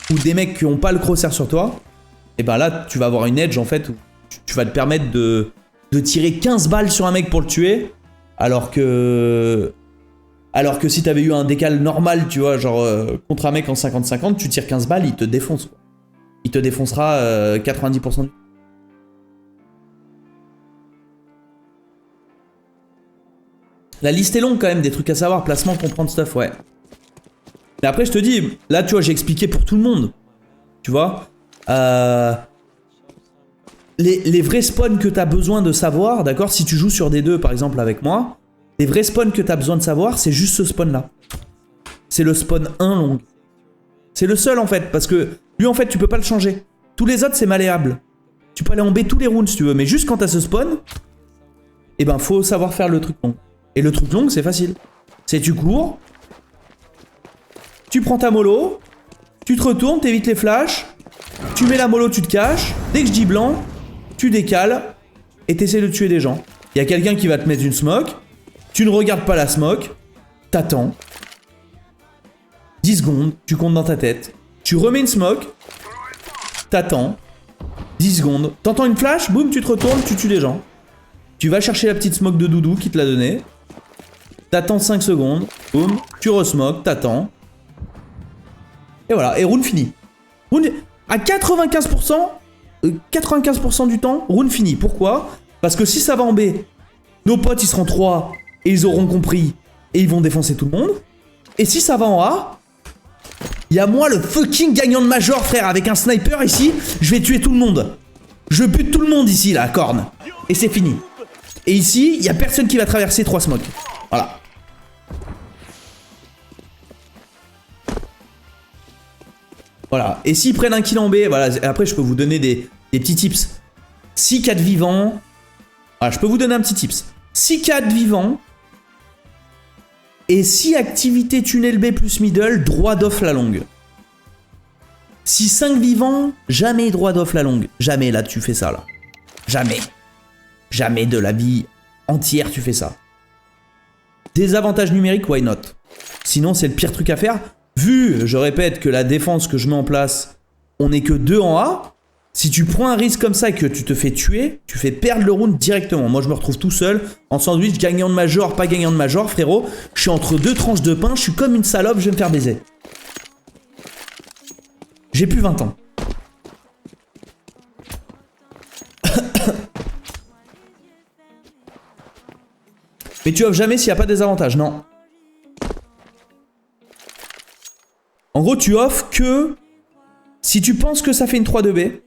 ou des mecs qui ont pas le crosshair sur toi, et ben là, tu vas avoir une edge en fait, où tu vas te permettre de tirer 15 balles sur un mec pour le tuer, alors que si t'avais eu un décal normal, tu vois, genre contre un mec en 50-50, tu tires 15 balles, il te défonce, quoi. Il te défoncera 90% du... La liste est longue quand même, des trucs à savoir, placement, comprendre stuff, ouais. Mais après je te dis, là tu vois j'ai expliqué pour tout le monde. Tu vois les vrais spawns que t'as besoin de savoir, d'accord, si tu joues sur des deux par exemple avec moi, les vrais spawns que t'as besoin de savoir, c'est juste ce spawn là. C'est le spawn 1 long. C'est le seul en fait, parce que lui en fait tu peux pas le changer. Tous les autres c'est malléable. Tu peux aller en B tous les rounds si tu veux, mais juste quand t'as ce spawn, eh ben faut savoir faire le truc long. Et le truc long c'est facile. C'est tu cours, tu prends ta mollo, tu te retournes, t'évites les flashs, tu mets la mollo, tu te caches, dès que je dis blanc, tu décales et t'essaies de tuer des gens. Il y a quelqu'un qui va te mettre une smoke, tu ne regardes pas la smoke, t'attends. 10 secondes, tu comptes dans ta tête. Tu remets une smoke, t'attends. 10 secondes, t'entends une flash, boum, tu te retournes, tu tues des gens. Tu vas chercher la petite smoke de Doudou qui te l'a donnée. T'attends 5 secondes, boum, tu resmoke, t'attends. Et voilà, et round fini. Round... À 95% du temps, round fini. Pourquoi? Parce que si ça va en B, nos potes ils seront 3 et ils auront compris et ils vont défoncer tout le monde. Et si ça va en A, il y a moi le fucking gagnant de Major, frère, avec un sniper ici, je vais tuer tout le monde. Je bute tout le monde ici, là, corne. Et c'est fini. Et ici, il y a personne qui va traverser 3 smokes. Voilà. Voilà. Et s'ils prennent un kill en B, voilà, après je peux vous donner des petits tips. Si 4 vivants... Voilà, je peux vous donner un petit tips. Si 4 vivants... Et si activité tunnel B plus middle, droit d'off la longue. Si 5 vivants, jamais droit d'off la longue. Jamais là tu fais ça là. Jamais. Jamais de la vie entière tu fais ça. Désavantage numérique, why not? Sinon c'est le pire truc à faire. Vu, je répète, que la défense que je mets en place, on n'est que 2 en A. Si tu prends un risque comme ça et que tu te fais tuer, tu fais perdre le round directement. Moi, je me retrouve tout seul, en sandwich, gagnant de major, pas gagnant de major, frérot. Je suis entre 2 tranches de pain, je suis comme une salope, je vais me faire baiser. J'ai plus 20 ans. Mais tu offres jamais s'il n'y a pas de désavantage, non. En gros, tu offres que si tu penses que ça fait une 3-2B,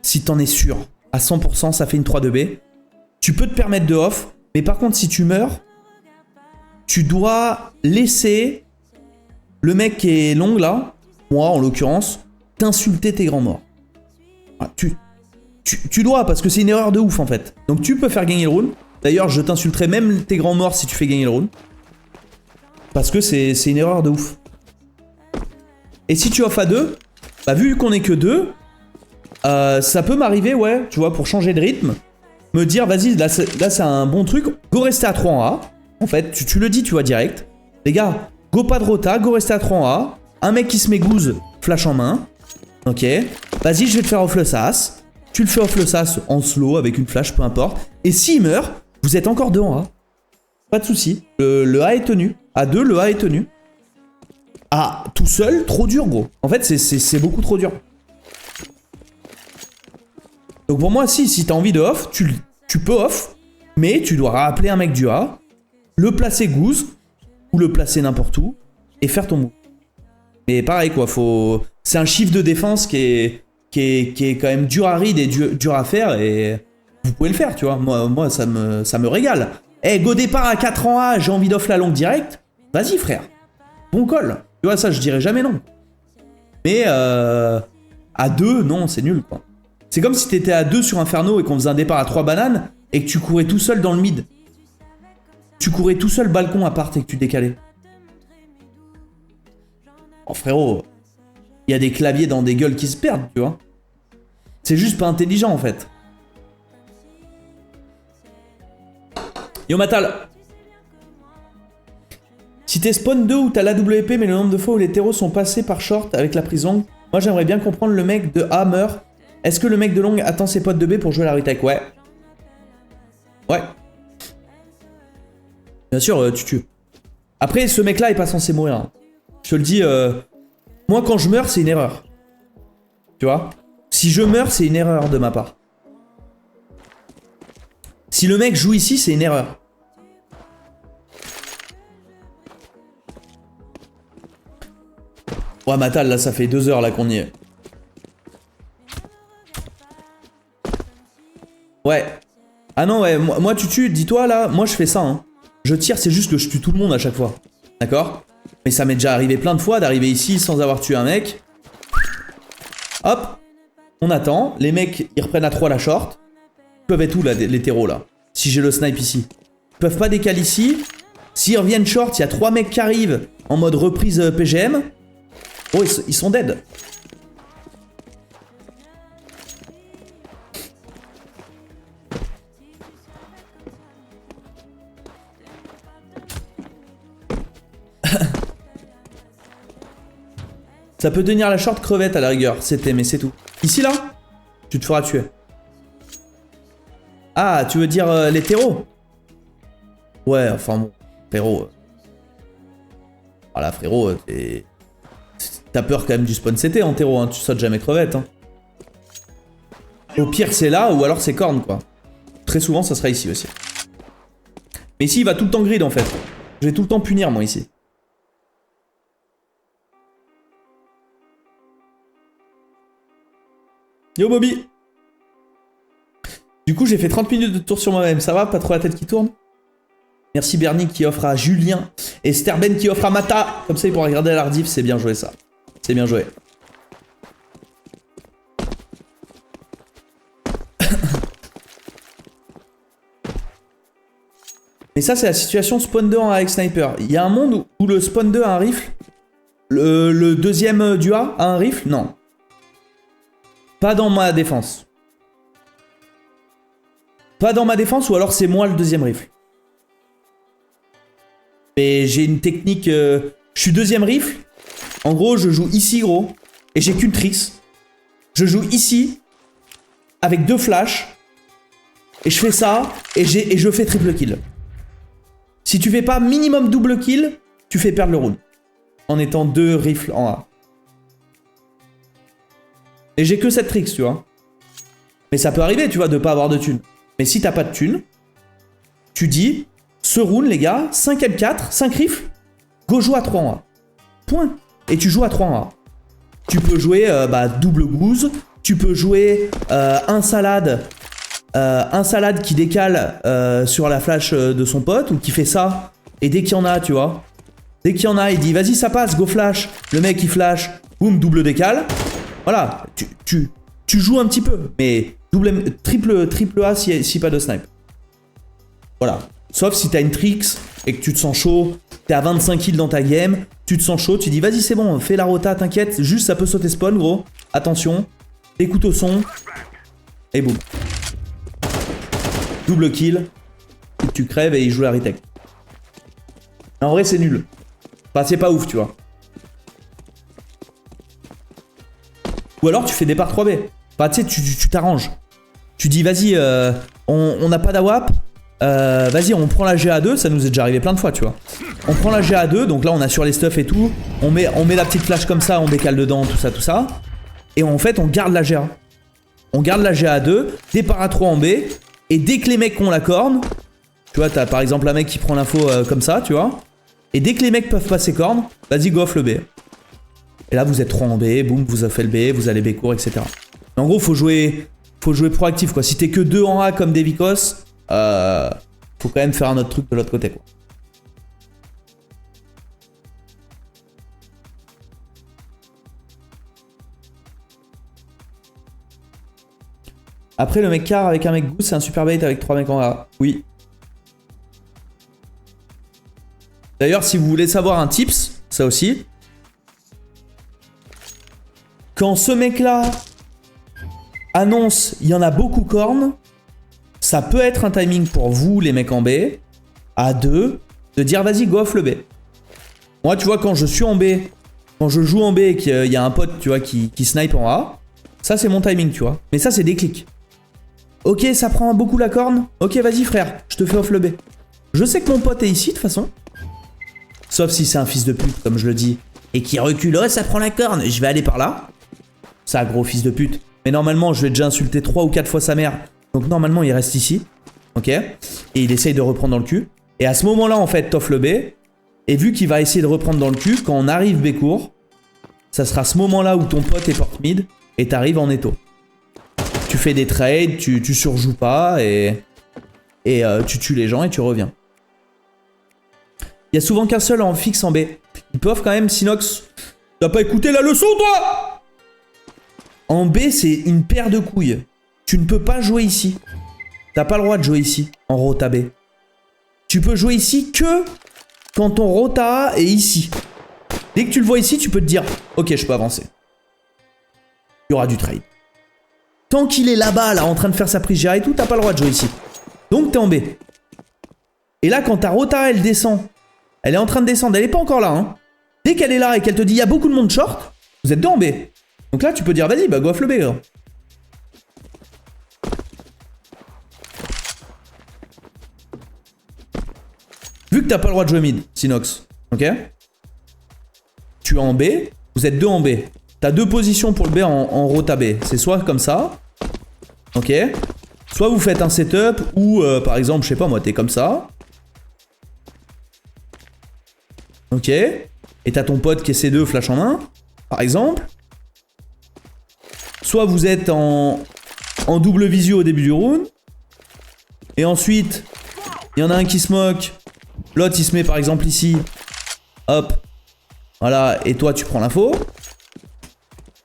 si t'en es sûr, à 100% ça fait une 3-2B, tu peux te permettre de off, mais par contre si tu meurs, tu dois laisser le mec qui est long là, moi en l'occurrence, t'insulter tes grands morts. Ah, tu dois, parce que c'est une erreur de ouf en fait. Donc tu peux faire gagner le round. D'ailleurs je t'insulterai même tes grands morts si tu fais gagner le round. Parce que c'est une erreur de ouf. Et si tu off à 2, bah vu qu'on est que 2, ça peut m'arriver, ouais, tu vois, pour changer de rythme, me dire, vas-y, là c'est un bon truc, go rester à 3 en A. En fait, tu le dis, tu vois, direct. Les gars, go pas de rota, go rester à 3 en A. Un mec qui se met gouze, flash en main. Ok. Vas-y, je vais te faire off le sas. Tu le fais off le sas en slow, avec une flash, peu importe. Et s'il meurt, vous êtes encore 2 en A. Pas de soucis. Le A est tenu. À 2, le A est tenu. Ah, tout seul, trop dur, gros. En fait, c'est beaucoup trop dur. Donc pour moi, si t'as envie de off, tu peux off, mais tu dois rappeler un mec du A, le placer goose, ou le placer n'importe où, et faire ton move. Mais pareil quoi, c'est un chiffre de défense qui est quand même dur à read et dur à faire, et vous pouvez le faire, tu vois. Moi ça me régale. Eh, go départ à 4 en A, j'ai envie d'off la longue direct, vas-y frère, bon call. Tu vois, ça je dirais jamais non. Mais à 2, non, c'est nul quoi. C'est comme si t'étais à 2 sur Inferno et qu'on faisait un départ à 3 bananes et que tu courais tout seul dans le mid. Tu courais tout seul balcon à part et que tu décalais. Oh frérot, il y a des claviers dans des gueules qui se perdent, tu vois. C'est juste pas intelligent en fait. Yo Matal. Si t'es spawn 2 ou t'as l'AWP mais le nombre de fois où les terreaux sont passés par short avec la prison, moi j'aimerais bien comprendre le mec de A meurt. Est-ce que le mec de long attend ses potes de B pour jouer la retake? Ouais. Ouais. Bien sûr, tu tues. Après, ce mec-là est pas censé mourir. Hein. Je te le dis, moi quand je meurs, c'est une erreur. Tu vois? Si je meurs, c'est une erreur de ma part. Si le mec joue ici, c'est une erreur. Ouais, Matal, là, ça fait 2 heures là qu'on y est. Ouais. Ah non, ouais, moi tu tues, dis-toi là, moi je fais ça, hein. Je tire, c'est juste que je tue tout le monde à chaque fois. D'accord? Mais ça m'est déjà arrivé plein de fois d'arriver ici sans avoir tué un mec. Hop. On attend. Les mecs, ils reprennent à 3 la short. Ils peuvent être où là, les terreaux là? Si j'ai le snipe ici. Ils peuvent pas décaler ici. S'ils reviennent short, il y a 3 mecs qui arrivent en mode reprise PGM. Oh, ils sont dead. Ça peut tenir la short crevette à la rigueur, c'était, mais c'est tout. Ici là, tu te feras tuer. Ah, tu veux dire les terreaux? Ouais, enfin bon, frérot. Voilà, frérot, t'as peur quand même du spawn CT en terreau, hein, tu sautes jamais crevette. Hein. Au pire, c'est là, ou alors c'est corne, quoi. Très souvent, ça sera ici aussi. Mais ici, il va tout le temps grid, en fait. Je vais tout le temps punir, moi, ici. Yo Bobby. Du coup j'ai fait 30 minutes de tour sur moi-même, ça va? Pas trop la tête qui tourne? Merci Bernie qui offre à Julien et Sterben qui offre à Mata. Comme ça il pourra regarder la rediff, c'est bien joué ça. C'est bien joué. Mais ça c'est la situation spawn 2 avec sniper. Il y a un monde où le spawn 2 a un rifle. Le deuxième du A a un rifle? Non. Pas dans ma défense. Pas dans ma défense ou alors c'est moi le deuxième rifle. Mais j'ai une technique... je suis deuxième rifle. En gros, je joue ici, gros. Et j'ai qu'une tricks. Je joue ici. Avec 2 flashs. Et je fais ça. Et je fais triple kill. Si tu fais pas minimum double kill, tu fais perdre le round. En étant 2 rifles en A. Et j'ai que cette tricks, tu vois. Mais ça peut arriver, tu vois, de pas avoir de thunes. Mais si t'as pas de thunes, tu dis, ce round, les gars, 5 M4, 5 rifles, go jouer à 3 en A. Point. Et tu joues à 3 en A. Tu peux jouer double gouze, tu peux jouer un salade qui décale sur la flash de son pote, ou qui fait ça, et dès qu'il y en a, tu vois, dès qu'il y en a, il dit, vas-y, ça passe, go flash. Le mec, il flash, boum, double décale. Voilà, tu joues un petit peu, mais triple A si pas de snipe. Voilà. Sauf si t'as une tricks et que tu te sens chaud, t'es à 25 kills dans ta game, tu te sens chaud, tu dis vas-y c'est bon, fais la rota, t'inquiète, juste ça peut sauter spawn gros. Attention, écoute au son, et boum. Double kill, tu crèves et il joue la retake. En vrai c'est nul. Enfin c'est pas ouf tu vois. Ou alors tu fais des parts 3B. Enfin, tu sais, tu t'arranges. Tu dis, vas-y, on n'a pas d'AWAP. Vas-y, on prend la GA2. Ça nous est déjà arrivé plein de fois, tu vois. On prend la GA2. Donc là, on a sur les stuffs et tout. On met la petite flash comme ça. On décale dedans, tout ça, tout ça. Et en fait, on garde la GA. On garde la GA2. Départ à 3 en B. Et dès que les mecs ont la corne, tu vois, t'as par exemple un mec qui prend l'info comme ça, tu vois. Et dès que les mecs peuvent passer corne, vas-y, go off le B. Et là, vous êtes 3 en B, boum, vous avez fait le B, vous allez B court, etc. En gros, faut jouer proactif, quoi. Si t'es que 2 en A comme des Vicos, faut quand même faire un autre truc de l'autre côté, quoi. Après, le mec car avec un mec goose, c'est un super bait avec 3 mecs en A. Oui. D'ailleurs, si vous voulez savoir un tips, ça aussi... Quand ce mec-là annonce il y en a beaucoup cornes, ça peut être un timing pour vous, les mecs en B, à 2, de dire vas-y, go off le B. Moi, tu vois, quand je suis en B, quand je joue en B et qu'il y a un pote, tu vois, qui snipe en A, ça c'est mon timing, tu vois. Mais ça, c'est des clics. Ok, ça prend beaucoup la corne. Ok, vas-y, frère, je te fais off le B. Je sais que mon pote est ici, de toute façon. Sauf si c'est un fils de pute, comme je le dis, et qui recule, oh, ça prend la corne, je vais aller par là. Ça, gros fils de pute. Mais normalement, je vais déjà insulter 3 ou 4 fois sa mère. Donc normalement, il reste ici. Ok. Et il essaye de reprendre dans le cul. Et à ce moment-là, en fait, t'offres le B. Et vu qu'il va essayer de reprendre dans le cul, quand on arrive B court, ça sera ce moment-là où ton pote est porte mid et t'arrives en étau. Tu fais des trades, tu surjoues pas et tu tues les gens et tu reviens. Il y a souvent qu'un seul en fixe en B. Ils peuvent quand même, Sinox. T'as pas écouté la leçon, toi? En B, c'est une paire de couilles. Tu ne peux pas jouer ici. T'as pas le droit de jouer ici, en rota B. Tu peux jouer ici que quand ton rota A est ici. Dès que tu le vois ici, tu peux te dire « Ok, je peux avancer. » Il y aura du trade. Tant qu'il est là-bas, là, en train de faire sa prise GR et tout, t'as pas le droit de jouer ici. Donc, t'es en B. Et là, quand ta rota A, elle descend, elle est en train de descendre, elle est pas encore là, hein. Dès qu'elle est là et qu'elle te dit « Il y a beaucoup de monde short », vous êtes deux en B. Donc là, tu peux dire « Vas-y, bah, go off le B, gros. » Vu que t'as pas le droit de jouer mid, Sinox, ok? Tu es en B, vous êtes deux en B. T'as deux positions pour le B en rota B. C'est soit comme ça, ok? Soit vous faites un setup ou par exemple, je sais pas moi, t'es comme ça. Ok? Et t'as ton pote qui est C2 flash en main, par exemple. Soit vous êtes en double visio au début du round. Et ensuite, il y en a un qui se moque. L'autre il se met par exemple ici. Hop. Voilà. Et toi tu prends l'info.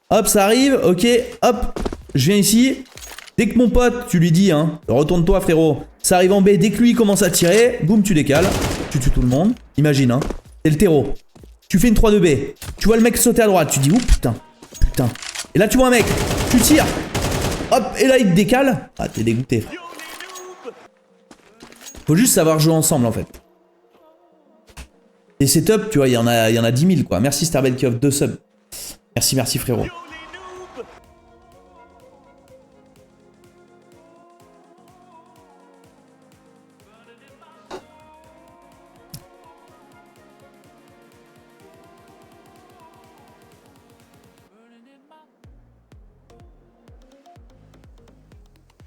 Hop, ça arrive. Ok. Hop. Je viens ici. Dès que mon pote, tu lui dis, hein, retourne-toi frérot. Ça arrive en B. Dès que lui commence à tirer, boum, tu décales. Tu tues tout le monde. Imagine, hein. C'est le terreau. Tu fais une 3-2-B. Tu vois le mec sauter à droite. Tu dis, ouh putain. Putain. Et là tu vois un mec. Tu tires. Hop. Et là il te décale. Ah, t'es dégoûté, frère. Faut juste savoir jouer ensemble en fait. Et setup, tu vois, il y en a 10 000 quoi. Merci Starbell qui offre 2 subs. Merci frérot.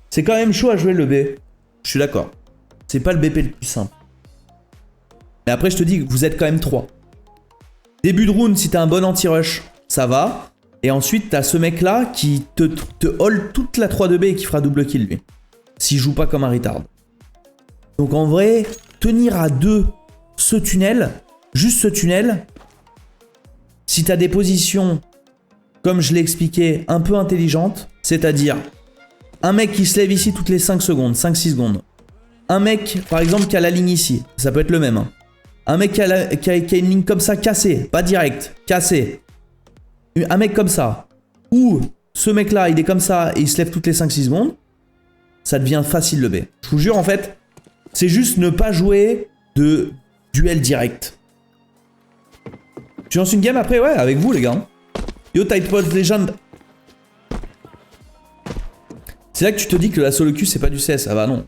C'est quand même chaud à jouer le B. Je suis d'accord. C'est pas le BP le plus simple. Mais après, je te dis que vous êtes quand même 3. Début de round, si t'as un bon anti-rush, ça va. Et ensuite, t'as ce mec-là qui te hold toute la 3-2B et qui fera double kill, lui. S'il joue pas comme un retard. Donc en vrai, tenir à 2 ce tunnel, juste ce tunnel, si t'as des positions, comme je l'ai expliqué, un peu intelligentes, c'est-à-dire un mec qui se lève ici toutes les 5 secondes, 5-6 secondes. Un mec, par exemple, qui a la ligne ici, ça peut être le même. Hein. Un mec qui a une ligne comme ça, cassée, pas direct, cassée. Un mec comme ça, ou ce mec-là, il est comme ça et il se lève toutes les 5-6 secondes, ça devient facile le B. Je vous jure, en fait, c'est juste ne pas jouer de duel direct. Tu lances une game après? Ouais, avec vous, les gars. Yo, Tightpod Legend. C'est là que tu te dis que la solo queue, c'est pas du CS. Ah bah non.